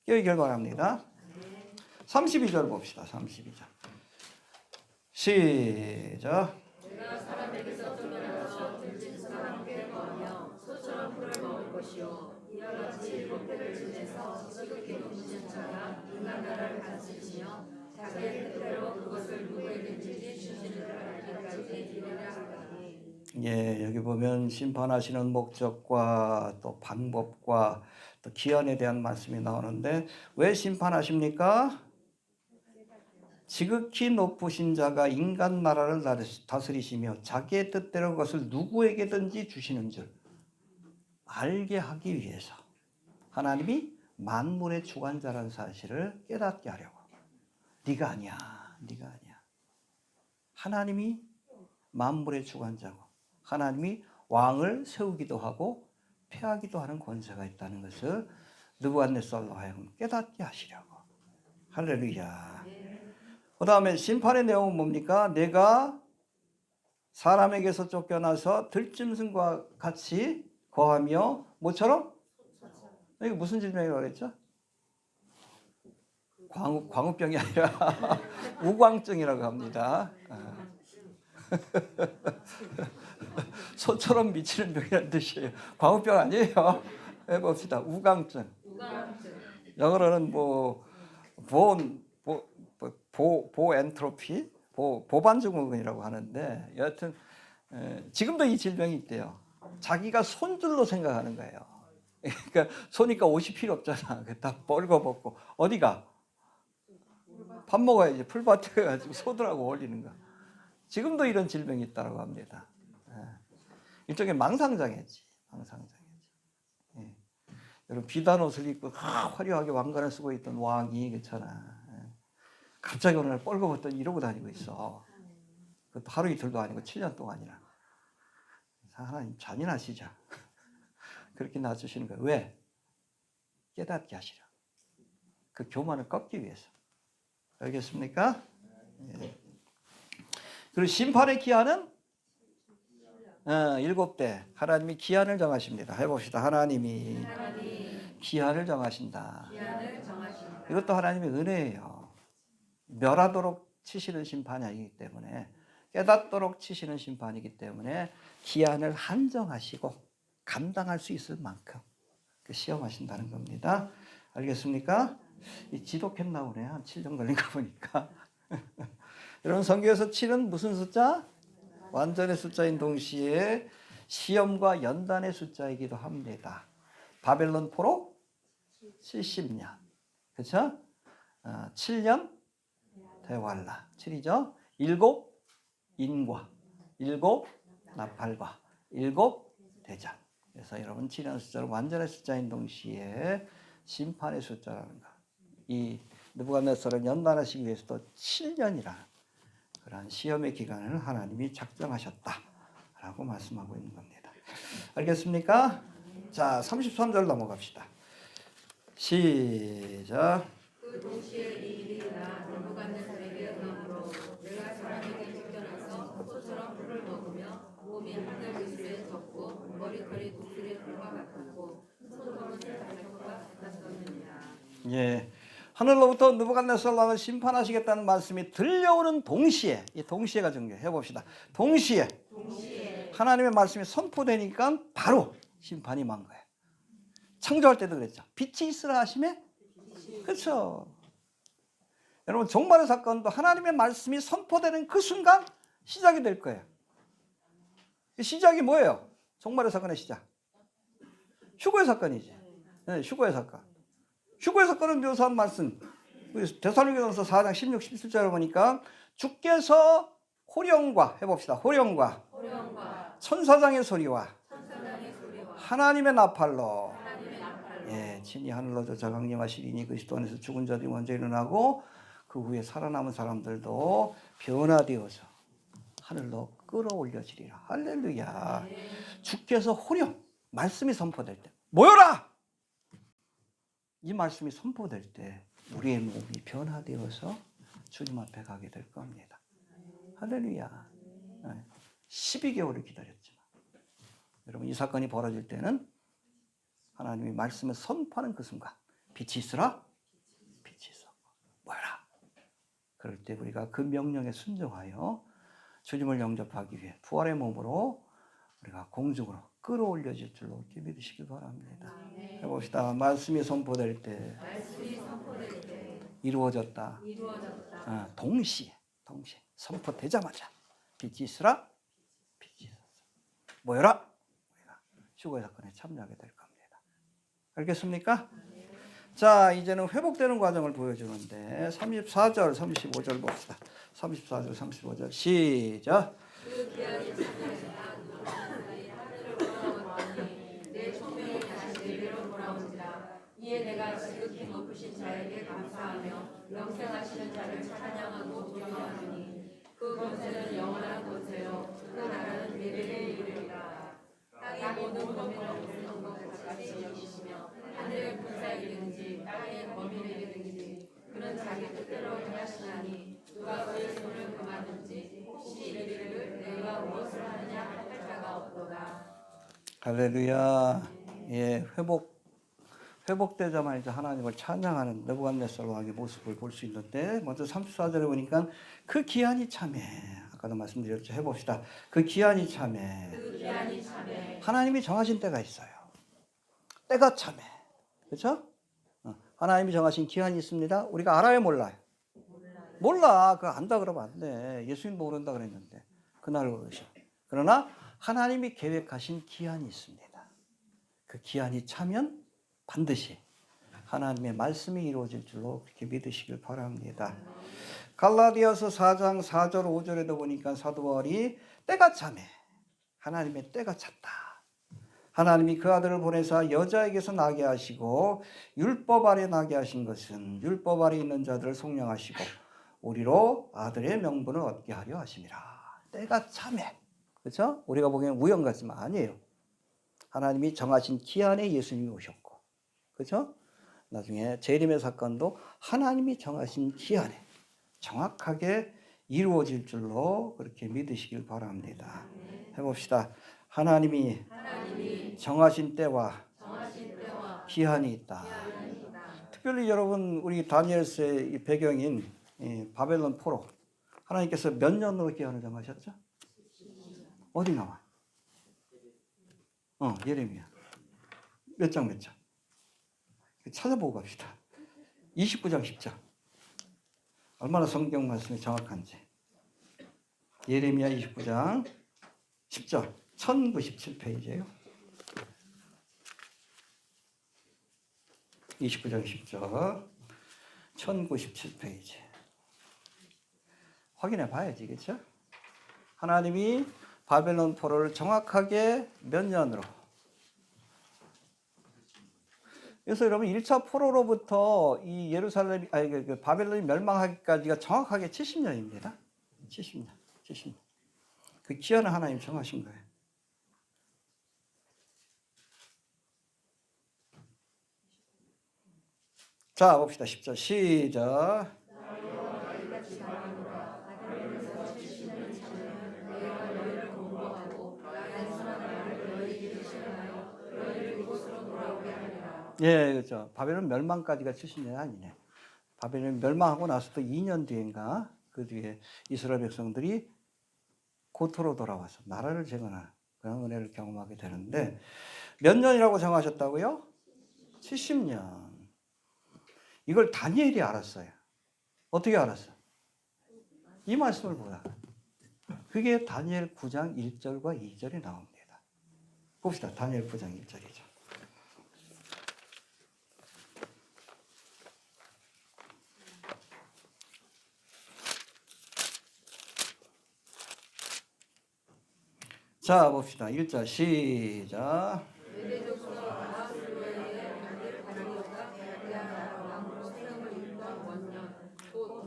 여기 결과합니다. 32절 봅시다. 32절. 시작. 내가 사람에게서 쫓겨나서 들짐승과 함께 거하며 소처럼 풀을 먹을 것이요 이와 같이 7배를 지내서 지극히 높으신 자가 인간 나라를 다스리시며 자기의 뜻대로 그것을 누구에게든지 주시는 알기까지 이르리라 하더니. 예, 여기 보면 심판하시는 목적과 또 방법과 또 기한에 대한 말씀이 나오는데 왜 심판하십니까? 지극히 높으신 자가 인간 나라를 다스리시며 자기의 뜻대로 그것을 누구에게든지 주시는 줄 알게 하기 위해서 하나님이 만물의 주관자라는 사실을 깨닫게 하려고. 네가 아니야. 하나님이 만물의 주관자고 하나님이 왕을 세우기도 하고 폐하기도 하는 권세가 있다는 것을 느부갓네살로 하여금 깨닫게 하시려고. 할렐루야. 그 다음에 심판의 내용은 뭡니까? 내가 사람에게서 쫓겨나서 들짐승과 같이 거하며 뭐처럼? 이게 무슨 질병이라고 그랬죠? 광우병이 아니라 우광증이라고 합니다. 소처럼 미치는 병이라는 뜻이에요. 광우병 아니에요. 해봅시다. 우광증. 영어로는 보엔트로피, 보반증후군이라고 하는데 여하튼 지금도 이 질병이 있대요. 자기가 손줄로 생각하는 거예요. 그러니까 손이니까 옷이 필요 없잖아. 다 벌거벗고 어디가? 밥 먹어야지. 풀밭에 가지고 소들하고 어울리는 거. 지금도 이런 질병이 있다고 합니다. 일종의 망상장애지. 예. 여러분 비단 옷을 입고 화려하게 왕관을 쓰고 있던 왕이 그렇잖아. 갑자기 어느 날 뻘거벗더니 이러고 다니고 있어. 그것도 하루 이틀도 아니고 7년 동안이나. 하나님 잔인하시자. 그렇게 놔주시는 거예요. 왜? 깨닫게 하시라. 그 교만을 꺾기 위해서. 알겠습니까? 예. 그리고 심판의 기한은 7대. 하나님이 기한을 정하십니다. 해봅시다. 하나님이 기한을 정하신다. 이것도 하나님의 은혜예요. 멸하도록 치시는 심판이 아니기 때문에 깨닫도록 치시는 심판이기 때문에 기한을 한정하시고 감당할 수 있을 만큼 시험하신다는 겁니다. 알겠습니까? 이 지독했나 보네. 한 7년 걸린 거 보니까. 여러분 성경에서 7은 무슨 숫자? 완전의 숫자인 동시에 시험과 연단의 숫자이기도 합니다. 바벨론 포로 70년. 그렇죠? 7년 대활라. 7이죠. 7 인과, 7 나팔과, 7 대장. 그래서 여러분 7이라는 숫자는 완전의 숫자인 동시에 심판의 숫자라는 거. 이 느부갓네살을 연단하시기 위해서도 7년이라는 그러한 시험의 기간을 하나님이 작정하셨다라고 말씀하고 있는 겁니다. 알겠습니까? 자, 33절 넘어갑시다. 시작. 그 동시에 이 일이 나 느부갓네살에게 응함으로 내가 사람에게 쫓겨나서 소처럼 풀을 먹으며 몸이 하늘 위에 덮고 머리털이 독수리의 풀과 같았고 손톱은 달력과 같았느니라. 예. 하늘로부터 느부갓네살 왕을 심판하시겠다는 말씀이 들려오는 동시에, 이 동시에가 중요해요. 해봅시다. 동시에 하나님의 말씀이 선포되니까 바로 심판이 만 거예요. 창조할 때도 그랬죠. 빛이 있으라 하심에, 그렇죠. 여러분 종말의 사건도 하나님의 말씀이 선포되는 그 순간 시작이 될 거예요. 시작이 뭐예요? 종말의 사건의 시작. 휴거의 사건이지. 네, 휴거의 사건. 휴거의 사건을 묘사한 말씀. 데살로니가전서 4장 16, 17절을 보니까 주께서 호령과 해봅시다. 호령과 호령과 천사장의 소리와 천사장의 소리와 하나님의 나팔로 하나님의 나팔로 예, 친히 하늘로 저 강림하시리니 그리스도 안에서 죽은 자들이 먼저 일어나고 그 후에 살아남은 사람들도 변화되어서 하늘로 끌어올려지리라. 할렐루야. 주께서 호령 말씀이 선포될 때 모여라. 이 말씀이 선포될 때 우리의 몸이 변화되어서 주님 앞에 가게 될 겁니다. 할렐루야. 12개월을 기다렸지만 여러분 이 사건이 벌어질 때는 하나님이 말씀을 선포하는 그 순간 빛이 있으라 빛이 있어 모여라. 그럴 때 우리가 그 명령에 순종하여 주님을 영접하기 위해 부활의 몸으로 우리가 공중으로 끌어올려질 줄로 이렇게 믿으시길 바랍니다. 해봅시다. 말씀이 선포될 때 이루어졌다. 동시에 선포되자마자 빛이 있으라 빛이 있었어. 모여라. 우리가 휴거 사건에 참여하게 될 겁니다. 알겠습니까? 자, 이제는 회복되는 과정을 보여주는데 34절, 35절 봅시다. 34절, 35절 시작. 그 기한이 참여했다. 하늘을 돌아보니 내 총명이 다시 내게로 돌아온지라. 이에 내가 지극히 높으신 자에게 감사하며 영생하시는 자를 찬양하고 경외하노니 그 권세는 영원한 권세요 그 나라는 대대에 이르리라. 땅의 모든 범인을 보시는 것 같이 여기시며 하늘의 군사에게든지 땅의 범인에게든지 그는 자기 뜻대로 행하시나니 누가 그의 손을 금하든지 혹시 이르기를 내가 무엇을 하느냐 할 자가 없도다. 할렐루야. 예, 회복되자마자 하나님을 찬양하는 느부갓네살 왕의 모습을 볼 수 있는데 먼저 34절에 보니까 그 기한이 참해. 아까도 말씀드렸죠. 해봅시다. 그 기한이 참해. 하나님이 정하신 때가 있어요. 때가 참해. 그렇죠? 하나님이 정하신 기한이 있습니다. 우리가 알아요, 몰라요? 몰라. 그거 안다 그러면 안 돼. 예수님 모른다 그랬는데 그날을 모르셔. 그러나 하나님이 계획하신 기한이 있습니다. 그 기한이 차면 반드시 하나님의 말씀이 이루어질 줄로 그렇게 믿으시길 바랍니다. 갈라디아서 4장 4절 5절에도 보니까 사도 바울이 때가 차매 하나님의 때가 찼다. 하나님이 그 아들을 보내사 여자에게서 나게 하시고 율법 아래 나게 하신 것은 율법 아래 있는 자들을 속량하시고 우리로 아들의 명분을 얻게 하려 하심이라. 때가 차매. 그렇죠? 우리가 보기에는 우연 같지만 아니에요. 하나님이 정하신 기한에 예수님이 오셨고, 그렇죠? 나중에 재림의 사건도 하나님이 정하신 기한에 정확하게 이루어질 줄로 그렇게 믿으시길 바랍니다. 해봅시다. 하나님이 정하신 때와 기한이 있다. 특별히 여러분 우리 다니엘서의 배경인 바벨론 포로 하나님께서 몇 년으로 기한을 정하셨죠? 어디 나와? 예레미야. 몇 장 몇 장? 찾아보고 갑시다. 29장 10장. 얼마나 성경 말씀이 정확한지. 예레미야 29장 10절. 1097페이지예요. 29장 10절. 1097페이지. 확인해 봐야지, 그렇죠? 하나님이 바벨론 포로를 정확하게 몇 년으로. 그래서 여러분 1차 포로로부터 이 예루살렘 그 바벨론이 멸망하기까지가 정확하게 70년입니다. 70년. 그 기한을 하나님 정하신 거예요. 자, 봅시다. 10절 시작. 예, 그렇죠. 바벨론 멸망까지가 70년이 아니네. 바벨론 멸망하고 나서도 2년 뒤인가 그 뒤에 이스라엘 백성들이 고토로 돌아와서 나라를 재건하는 그런 은혜를 경험하게 되는데 몇 년이라고 정하셨다고요? 70년. 이걸 다니엘이 알았어요. 어떻게 알았어요? 이 말씀을 보다가. 그게 다니엘 9장 1절과 2절에 나옵니다. 봅시다. 다니엘 9장 1절이죠. 자, 봅시다. 1절 시작.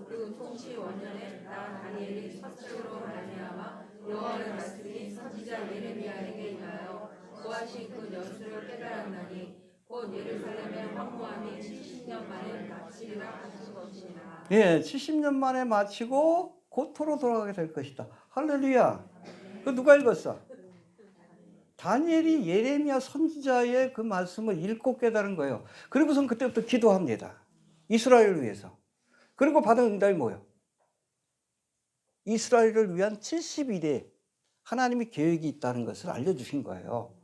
그 통치 원년에 나 다니엘이 사책으로 말미암아 여호와의 말씀이 선지자 예레미야에게 임하여 거하신 그 연수를 깨달았나니 곧 예루살렘의 황무함이 70년 만에 마치리라 하신 것이니라. 예, 70년 만에 마치고 고토로 돌아가게 될 것이다. 할렐루야. 그 누가 읽었어? 다니엘이 예레미야 선지자의 그 말씀을 읽고 깨달은 거예요. 그리고선 그때부터 기도합니다. 이스라엘을 위해서. 그리고 받은 응답이 뭐예요? 이스라엘을 위한 70일의 하나님의 계획이 있다는 것을 알려주신 거예요.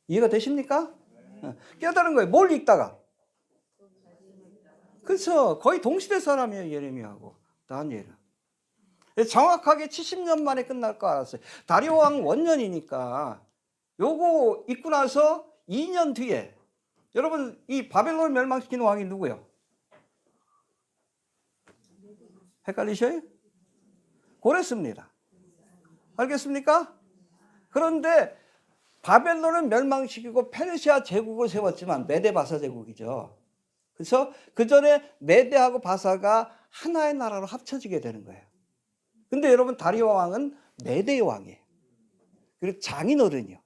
이해가 되십니까? 깨달은 거예요. 뭘 읽다가? 그렇죠. 거의 동시대 사람이에요. 예레미야하고 다니엘은. 정확하게 70년 만에 끝날 거 알았어요. 다리오 왕 원년이니까 요거 읽고 나서 2년 뒤에 여러분 이 바벨론을 멸망시키는 왕이 누구예요? 헷갈리셔요? 고레스입니다. 알겠습니까? 그런데 바벨론을 멸망시키고 페르시아 제국을 세웠지만 메데바사 제국이죠. 그래서 그 전에 메데하고 바사가 하나의 나라로 합쳐지게 되는 거예요. 근데 여러분 다리오 왕은 메데의 왕이에요. 그리고 장인어른이요.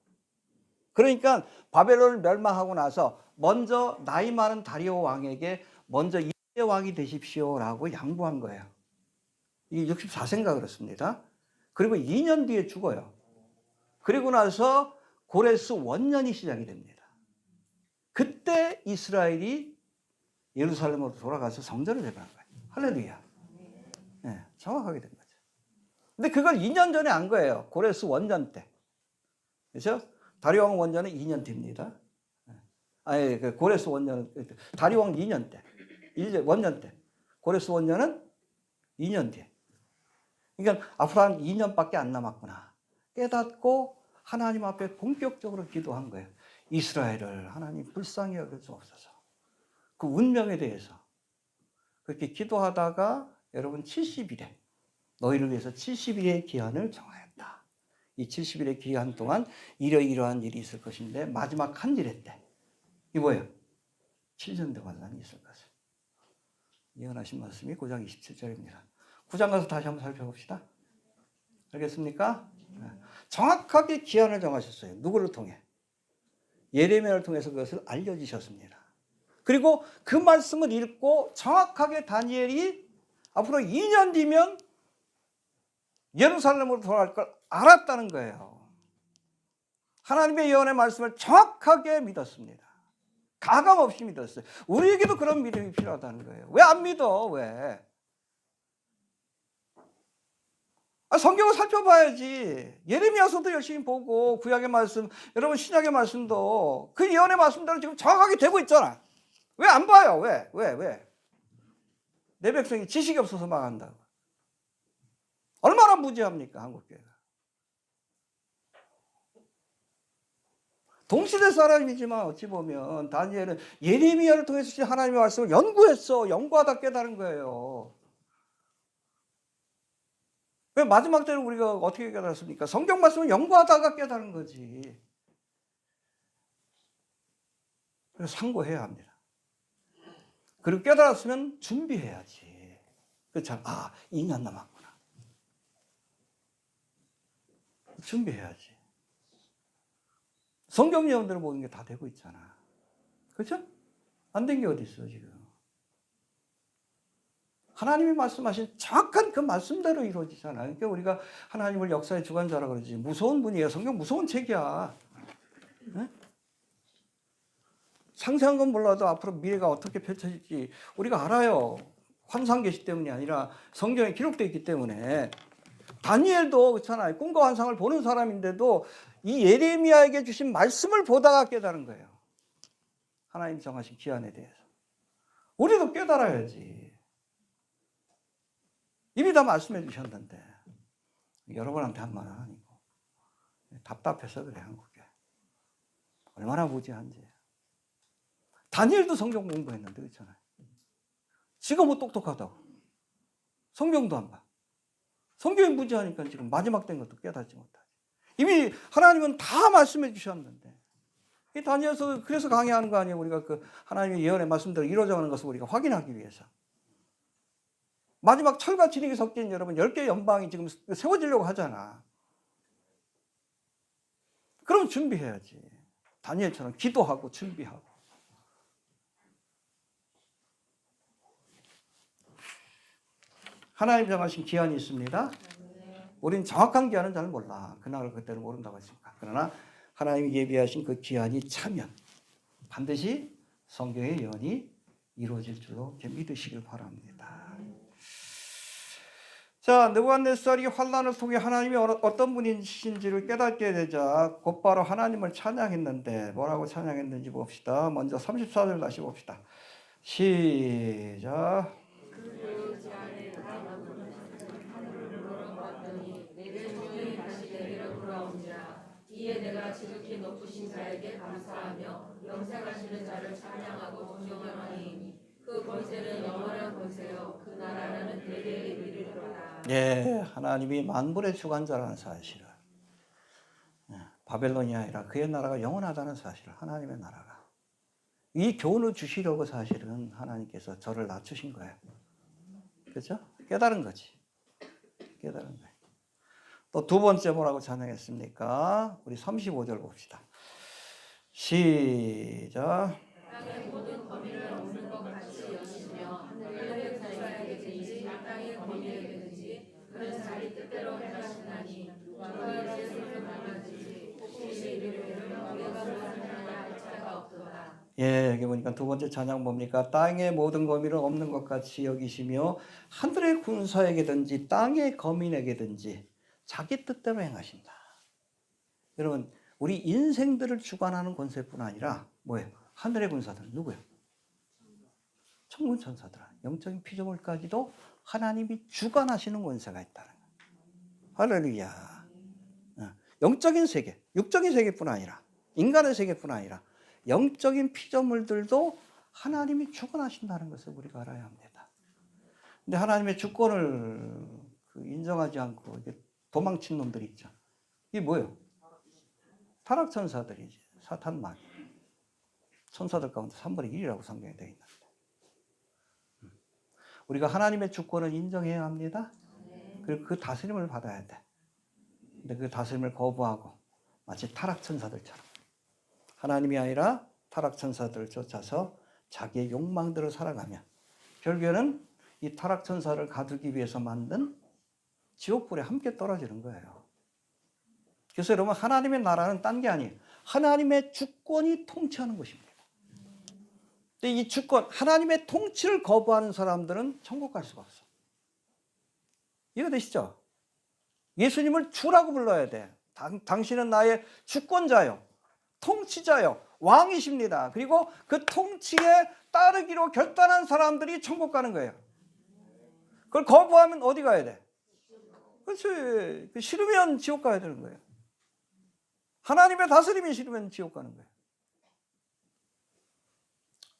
그러니까 바벨론을 멸망하고 나서 먼저 나이 많은 다리오 왕에게 먼저 이세 왕이 되십시오라고 양보한 거예요. 이게 64세인가 그렇습니다. 그리고 2년 뒤에 죽어요. 그리고 나서 고레스 원년이 시작이 됩니다. 그때 이스라엘이 예루살렘으로 돌아가서 성전을 재건한 거예요. 할렐루야. 네, 정확하게 된 거죠. 근데 그걸 2년 전에 한 거예요. 고레스 원년 때. 그렇죠? 다리왕 원년은 2년 뒤입니다. 아니, 고레스 원년은 다리왕 2년 때. 원년 때. 고레스 원년은 2년 뒤에. 그러니까 앞으로 한 2년밖에 안 남았구나. 깨닫고 하나님 앞에 본격적으로 기도한 거예요. 이스라엘을 하나님 불쌍히 여겨 주옵소서. 그 운명에 대해서 그렇게 기도하다가 여러분 70일에 너희를 위해서 70일의 기한을 정하였다. 이 70일의 기한 동안 이러이러한 일이 있을 것인데 마지막 한 일에 때 이 뭐예요? 7년 동안이 있을 것을 예언하신 말씀이 9장 27절입니다. 9장 가서 다시 한번 살펴봅시다. 알겠습니까? 정확하게 기한을 정하셨어요. 누구를 통해? 예레미야를 통해서 그것을 알려주셨습니다. 그리고 그 말씀을 읽고 정확하게 다니엘이 앞으로 2년 뒤면 예루살렘으로 돌아갈 걸 알았다는 거예요. 하나님의 예언의 말씀을 정확하게 믿었습니다. 가감 없이 믿었어요. 우리에게도 그런 믿음이 필요하다는 거예요. 왜 안 믿어? 왜? 성경을 살펴봐야지. 예레미야서도 열심히 보고 구약의 말씀, 여러분 신약의 말씀도 그 예언의 말씀대로 지금 정확하게 되고 있잖아. 왜 안 봐요? 왜? 내 백성이 지식이 없어서 망한다고. 얼마나 무지합니까, 한국교회가. 동시대 사람이지만 어찌 보면 다니엘은 예레미야를 통해서 하나님의 말씀을 연구했어. 연구하다 깨달은 거예요. 왜 마지막 때는 우리가 어떻게 깨달았습니까? 성경 말씀을 연구하다가 깨달은 거지. 그래서 상고해야 합니다. 그리고 깨달았으면 준비해야지. 그렇죠? 2년 남았구나. 준비해야지. 성경 예언대로 모든 게 다 되고 있잖아. 그렇죠? 안 된 게 어디 있어 지금. 하나님이 말씀하신 정확한 그 말씀대로 이루어지잖아요. 그러니까 우리가 하나님을 역사의 주관자라고 그러지. 무서운 분이에요. 성경 무서운 책이야. 네? 상세한 건 몰라도 앞으로 미래가 어떻게 펼쳐질지 우리가 알아요. 환상 계시 때문이 아니라 성경에 기록되어 있기 때문에. 다니엘도 그렇잖아요. 꿈과 환상을 보는 사람인데도 이 예레미야에게 주신 말씀을 보다가 깨달은 거예요. 하나님 정하신 기한에 대해서. 우리도 깨달아야지. 이미 다 말씀해 주셨는데 여러분한테 한 말은 아니고 답답해서 그래. 한국에 얼마나 무지한지. 다니엘도 성경 공부했는데 그렇잖아요. 지가 뭐 똑똑하다고. 성경도 안 봐. 성경이 무지하니까 지금 마지막 된 것도 깨닫지 못하지. 이미 하나님은 다 말씀해 주셨는데. 이 다니엘서 그래서 강의하는 거 아니에요. 우리가 그 하나님의 예언의 말씀대로 이루어져가는 것을 우리가 확인하기 위해서. 마지막 철과 진흙이 섞인 여러분 10개 연방이 지금 세워지려고 하잖아. 그럼 준비해야지. 다니엘처럼 기도하고 준비하고. 하나님 정하신 기한이 있습니다. 우리는 정확한 기한은 잘 몰라. 그날을 그때를 모른다고 했으니까. 그러나 하나님이 예비하신 그 기한이 차면 반드시 성경의 예언이 이루어질 줄로 믿으시길 바랍니다. 자, 느부갓네살이 환난을 통해 하나님이 어떤 분이신지를 깨닫게 되자 곧바로 하나님을 찬양했는데 뭐라고 찬양했는지 봅시다. 먼저 34절 다시 봅시다. 시작. 이에 내가 지극히 높으신 자에게 감사하며 영생하시는 자를 찬양하고 존경하니 그 권세는 영원한 권세요 그 나라는 대대에 이르리로다. 예, 하나님이 만물의 주관자라는 사실을, 바벨론이 아니라 그의 나라가 영원하다는 사실을, 하나님의 나라가 이 교훈을 주시려고 사실은 하나님께서 저를 낮추신 거예요. 그렇죠? 깨달은 거지. 깨달은 거예요. 또 두 번째 뭐라고 찬양했습니까? 우리 35절 봅시다. 시작. 땅의 모든 거민을 없는 것 같이 여기시며 하늘의 군사에게든지 땅의 거민에게든지 그는 자기 뜻대로 행하시나니 누가 제 손을 만든지 혹시 이르기를 내가 무엇하느냐 할 자가 없도다. 예, 여기 보니까 두 번째 찬양 뭡니까? 땅의 모든 거민을 없는 것 같이 여기시며 하늘의 군사에게든지 땅의 거민에게든지 자기 뜻대로 행하신다. 여러분, 우리 인생들을 주관하는 권세뿐 아니라 뭐예요? 하늘의 군사들 누구예요? 천군 천사들, 영적인 피조물까지도 하나님이 주관하시는 권세가 있다는 거예요. 할렐루야. 영적인 세계, 육적인 세계뿐 아니라 인간의 세계뿐 아니라 영적인 피조물들도 하나님이 주관하신다는 것을 우리가 알아야 합니다. 근데 하나님의 주권을 인정하지 않고 도망친 놈들이 있죠. 이게 뭐예요? 타락천사들이지. 사탄 마귀. 천사들 가운데 3분의 1이라고 성경에 되어 있는데. 우리가 하나님의 주권을 인정해야 합니다. 그리고 그 다스림을 받아야 돼. 근데 그 다스림을 거부하고 마치 타락천사들처럼 하나님이 아니라 타락천사들을 쫓아서 자기의 욕망대로 살아가면 결국에는 이 타락천사를 가두기 위해서 만든 지옥불에 함께 떨어지는 거예요. 그래서 여러분, 하나님의 나라는 딴 게 아니에요. 하나님의 주권이 통치하는 것입니다. 근데 이 주권, 하나님의 통치를 거부하는 사람들은 천국 갈 수가 없어. 이해되시죠? 예수님을 주라고 불러야 돼. 당신은 나의 주권자요, 통치자요, 왕이십니다. 그리고 그 통치에 따르기로 결단한 사람들이 천국 가는 거예요. 그걸 거부하면 어디 가야 돼? 그렇지. 싫으면 지옥 가야 되는 거예요. 하나님의 다스림이 싫으면 지옥 가는 거예요.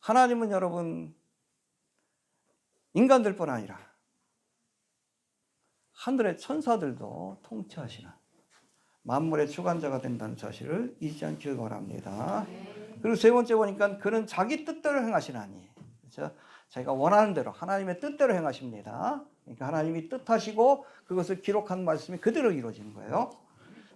하나님은 여러분, 인간들뿐 아니라 하늘의 천사들도 통치하시는 만물의 주관자가 된다는 사실을 잊지 않기를 바랍니다. 그리고 세 번째 보니까 그는 자기 뜻대로 행하시나니, 그렇죠? 자기가 원하는 대로 하나님의 뜻대로 행하십니다. 그러니까 하나님이 뜻하시고 그것을 기록한 말씀이 그대로 이루어지는 거예요.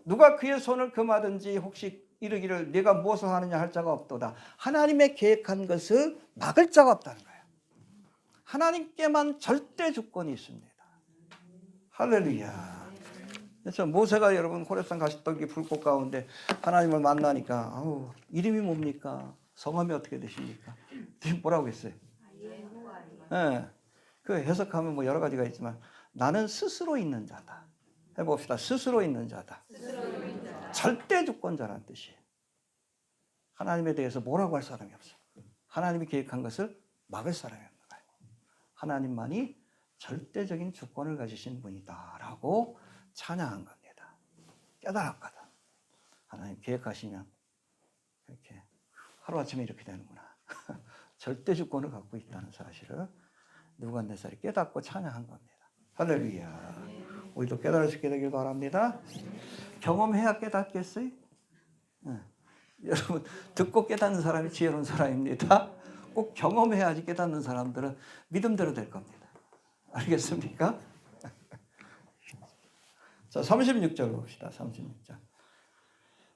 누가 그의 손을 금하든지 혹시 이르기를 네가 무엇을 하느냐 할 자가 없도다. 하나님의 계획한 것을 막을 자가 없다는 거예요. 하나님께만 절대 주권이 있습니다. 할렐루야. 그래서 모세가 여러분 호렙산 가시떡이 불꽃 가운데 하나님을 만나니까 아우, 이름이 뭡니까? 성함이 어떻게 되십니까? 뭐라고 했어요? 네. 그 해석하면 뭐 여러 가지가 있지만 나는 스스로 있는 자다. 해봅시다. 스스로 있는 자다. 절대 주권자라는 뜻이에요. 하나님에 대해서 뭐라고 할 사람이 없어. 하나님이 계획한 것을 막을 사람이 없는 거예요. 하나님만이 절대적인 주권을 가지신 분이다라고 찬양한 겁니다. 깨달았거든. 하나님 계획하시면 이렇게 하루아침에 이렇게 되는구나. 절대 주권을 갖고 있다는 사실을 느부갓네살이 깨닫고 찬양한 겁니다. 할렐루야. 우리도 깨달을 수 있게 되길 바랍니다. 경험해야 깨닫겠어요? 여러분, 듣고 깨닫는 사람이 지혜로운 사람입니다. 꼭 경험해야지 깨닫는 사람들은 믿음대로 될 겁니다. 알겠습니까? 자, 36절 봅시다. 36절.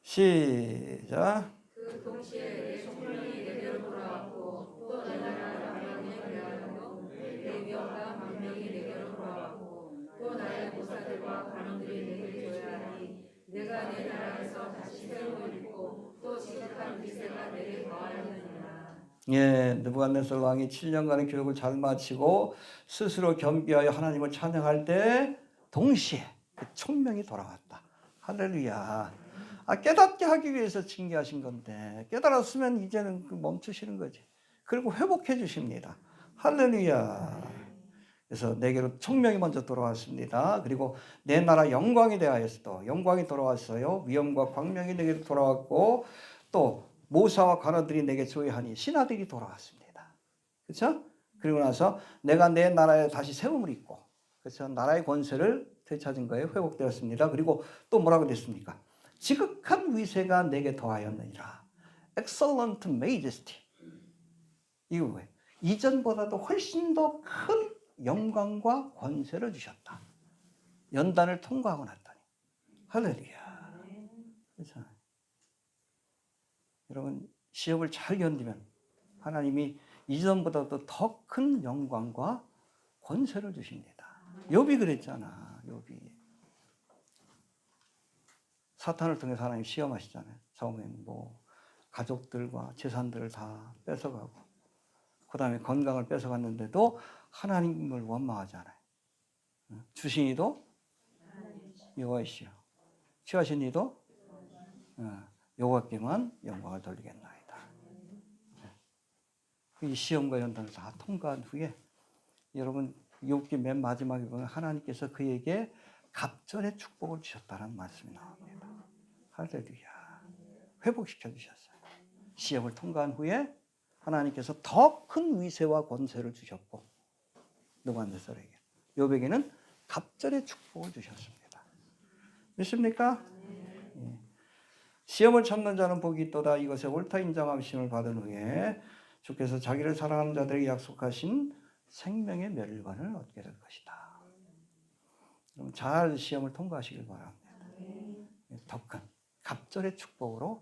시작. 그 동시에 내 총명이 내게로 돌아왔고 또 내 나라 망명에 그리하여 내 위엄과 망명이 내게로 돌아왔고 또 나의 보사들과 관원들이 내게 조회하니 내가 내 나라에서 다시 새로운 입고 또 지극한 위세가 내게 거하였느니라. 예, 느부갓네살 왕이 7년간의 교육을 잘 마치고 스스로 겸비하여 하나님을 찬양할 때 동시에 그 총명이 돌아왔다. 할렐루야. 깨닫게 하기 위해서 징계하신 건데 깨달았으면 이제는 멈추시는 거지. 그리고 회복해 주십니다. 할렐루야. 그래서 내게로 총명이 먼저 돌아왔습니다. 그리고 내 나라 영광이 대하여서도 영광이 돌아왔어요. 위엄과 광명이 내게로 돌아왔고 또 모사와 관원들이 내게 조회하니 신하들이 돌아왔습니다. 그렇죠? 그리고 나서 내가 내 나라에 다시 세움을 입고 그래서 나라의 권세를 되찾은 거예요. 회복되었습니다. 그리고 또 뭐라고 됐습니까? 지극한 위세가 내게 더하였느니라. Excellent Majesty. 이거 뭐예요? 이전보다도 훨씬 더 큰 영광과 권세를 주셨다. 연단을 통과하고 났더니. 할렐루야. 그렇죠? 여러분 시험을 잘 견디면 하나님이 이전보다도 더 큰 영광과 권세를 주십니다. 욥이 그랬잖아. 욥이. 사탄을 통해서 하나님 시험하시잖아요. 처음엔 뭐 가족들과 재산들을 다 뺏어가고 그 다음에 건강을 뺏어갔는데도 하나님을 원망하잖아요. 주신 이도 여호와이시요 취하신 이도 여호와께만 영광을 돌리겠나이다. 이 시험과 연단을 다 통과한 후에 여러분 욥기 맨 마지막에 보면 하나님께서 그에게 갑절의 축복을 주셨다는 말씀이 나옵니다. 할렐루야. 회복시켜 주셨어요. 시험을 통과한 후에 하나님께서 더 큰 위세와 권세를 주셨고 느부갓네살에게 욥에게는 갑절의 축복을 주셨습니다. 믿습니까? 예. 시험을 참는 자는 복이 있도다. 이것에 옳다 인정하심을 받은 후에 주께서 자기를 사랑하는 자들에게 약속하신 생명의 멸관을 얻게 될 것이다. 그럼 잘 시험을 통과하시길 바랍니다. 더 큰 갑절의 축복으로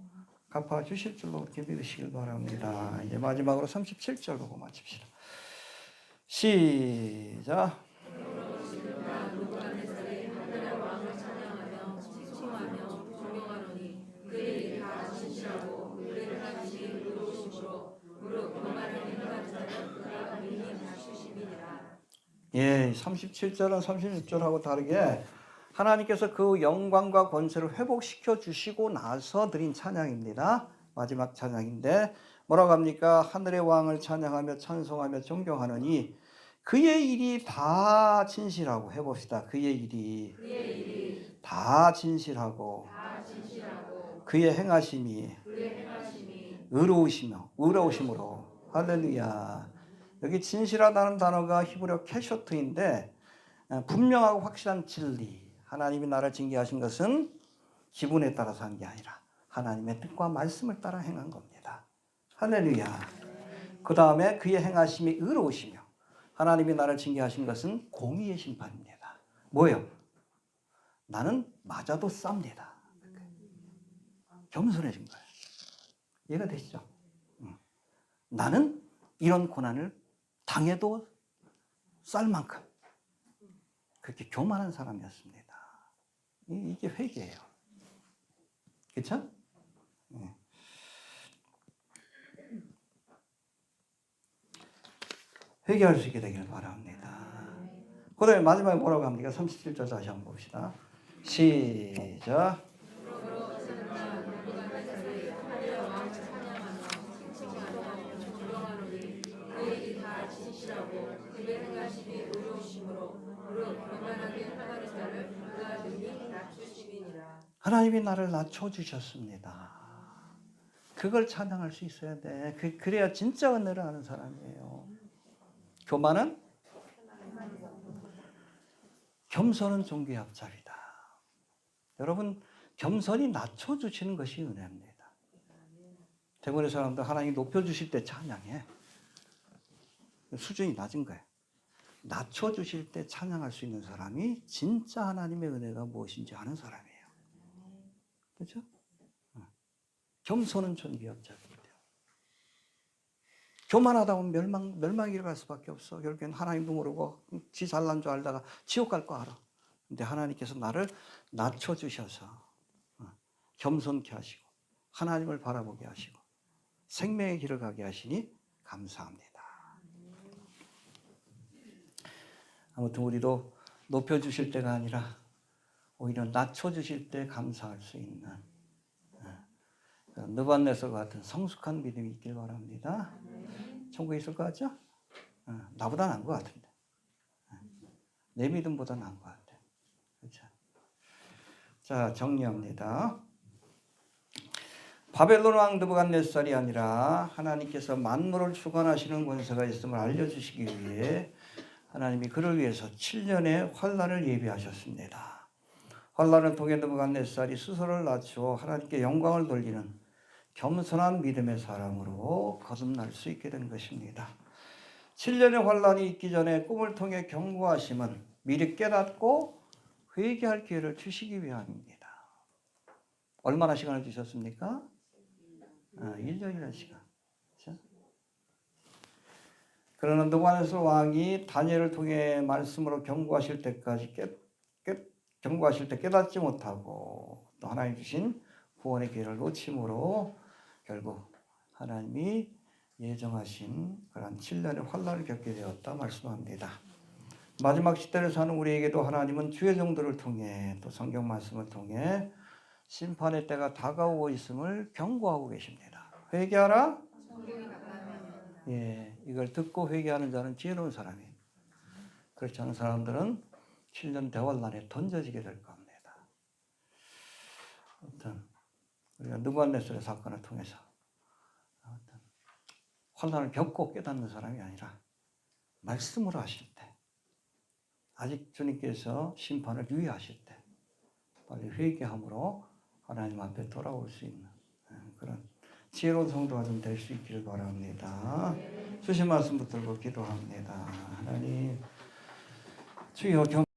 갚아 주실 줄로 이렇게 믿으시길 바랍니다. 이제 마지막으로 37절 보고 마칩시다. 시작. 느부갓네살이 하늘의 왕을 찬양하며 칭송하며 존경하노니 그 일이 다 진실하고 그의 행하심이 의로우심으로 무릇 교만을 행하는 자는 그가 능히 낮추심이니라. 예, 37절은 36절하고 다르게 하나님께서 그 영광과 권세를 회복시켜 주시고 나서 드린 찬양입니다. 마지막 찬양인데 뭐라고 합니까? 하늘의 왕을 찬양하며 찬송하며 존경하느니 그의 일이 다 진실하고 해봅시다. 그의 일이 다 진실하고 그의 행하심이 의로우심으로 할렐루야. 여기 진실하다는 단어가 히브리어 캐쇼트인데 분명하고 확실한 진리. 하나님이 나를 징계하신 것은 기분에 따라서 한 게 아니라 하나님의 뜻과 말씀을 따라 행한 겁니다. 할렐루야. 그 다음에 그의 행하심이 의로우시며 하나님이 나를 징계하신 것은 공의의 심판입니다. 뭐예요? 나는 맞아도 쌉니다. 겸손해진 거예요. 이해가 되시죠? 나는 이런 고난을 당해도 쌀 만큼 그렇게 교만한 사람이었습니다. 이게 회개예요. 그렇죠? 회개할 수 있게 되기를 바랍니다. 그 다음에 마지막에 뭐라고 합니까? 37절 다시 한번 봅시다. 시작. 하나님이 나를 낮춰주셨습니다. 그걸 찬양할 수 있어야 돼. 그래야 진짜 은혜를 아는 사람이에요. 교만은 겸손은 종교의 앞잡이다. 여러분, 겸손이 낮춰주시는 것이 은혜입니다. 대부분의 사람들 하나님이 높여주실 때 찬양해. 수준이 낮은 거예요. 낮춰주실 때 찬양할 수 있는 사람이 진짜 하나님의 은혜가 무엇인지 아는 사람이에요. 그렇죠? 겸손은 존귀의 앞잡이다. 교만하다 보면 멸망에 갈 수밖에 없어. 결국엔 하나님도 모르고 지 잘난 줄 알다가 지옥 갈 거 알아. 근데 하나님께서 나를 낮춰주셔서 겸손케 하시고 하나님을 바라보게 하시고 생명의 길을 가게 하시니 감사합니다. 아무튼 우리도 높여주실 때가 아니라 오히려 낮춰주실 때 감사할 수 있는 느부갓네살과 같은 성숙한 믿음이 있길 바랍니다. 천국에 있을 것 같죠? 나보다 나은 것 같은데. 내 믿음보다 나은 것 같아. 그렇죠? 자, 정리합니다. 바벨론 왕 느부갓네살이 아니라 하나님께서 만물을 주관하시는 권세가 있음을 알려주시기 위해 하나님이 그를 위해서 7년의 환난을 예비하셨습니다. 환난을 통해 느부갓네살이 스스로를 낮추어 하나님께 영광을 돌리는 겸손한 믿음의 사람으로 거듭날 수 있게 된 것입니다. 7년의 환난이 있기 전에 꿈을 통해 경고하심은 미리 깨닫고 회개할 기회를 주시기 위함입니다. 얼마나 시간을 주셨습니까? 1년이라는 시간. 그렇죠? 그러나 느부갓네살 왕이 다니엘을 통해 말씀으로 경고하실 때까지 경고하실 때 깨닫지 못하고 또 하나님 주신 구원의 기회를 놓침으로 결국 하나님이 예정하신 그런 7년의 환난을 겪게 되었다 말씀합니다. 마지막 시대를 사는 우리에게도 하나님은 주의 종들을 통해 또 성경 말씀을 통해 심판의 때가 다가오고 있음을 경고하고 계십니다. 회개하라. 예, 이걸 듣고 회개하는 자는 지혜로운 사람이에요. 그렇지 않은 사람들은 7년 대환란에 던져지게 될 겁니다. 아무튼 우리가 느부갓네살의 사건을 통해서 환난을 겪고 깨닫는 사람이 아니라 말씀으로 하실 때, 아직 주님께서 심판을 유예하실 때 빨리 회개함으로 하나님 앞에 돌아올 수 있는 그런 지혜로운 성도가 좀 될 수 있기를 바랍니다. 주신 말씀 붙들고 기도합니다. 하나님, 주여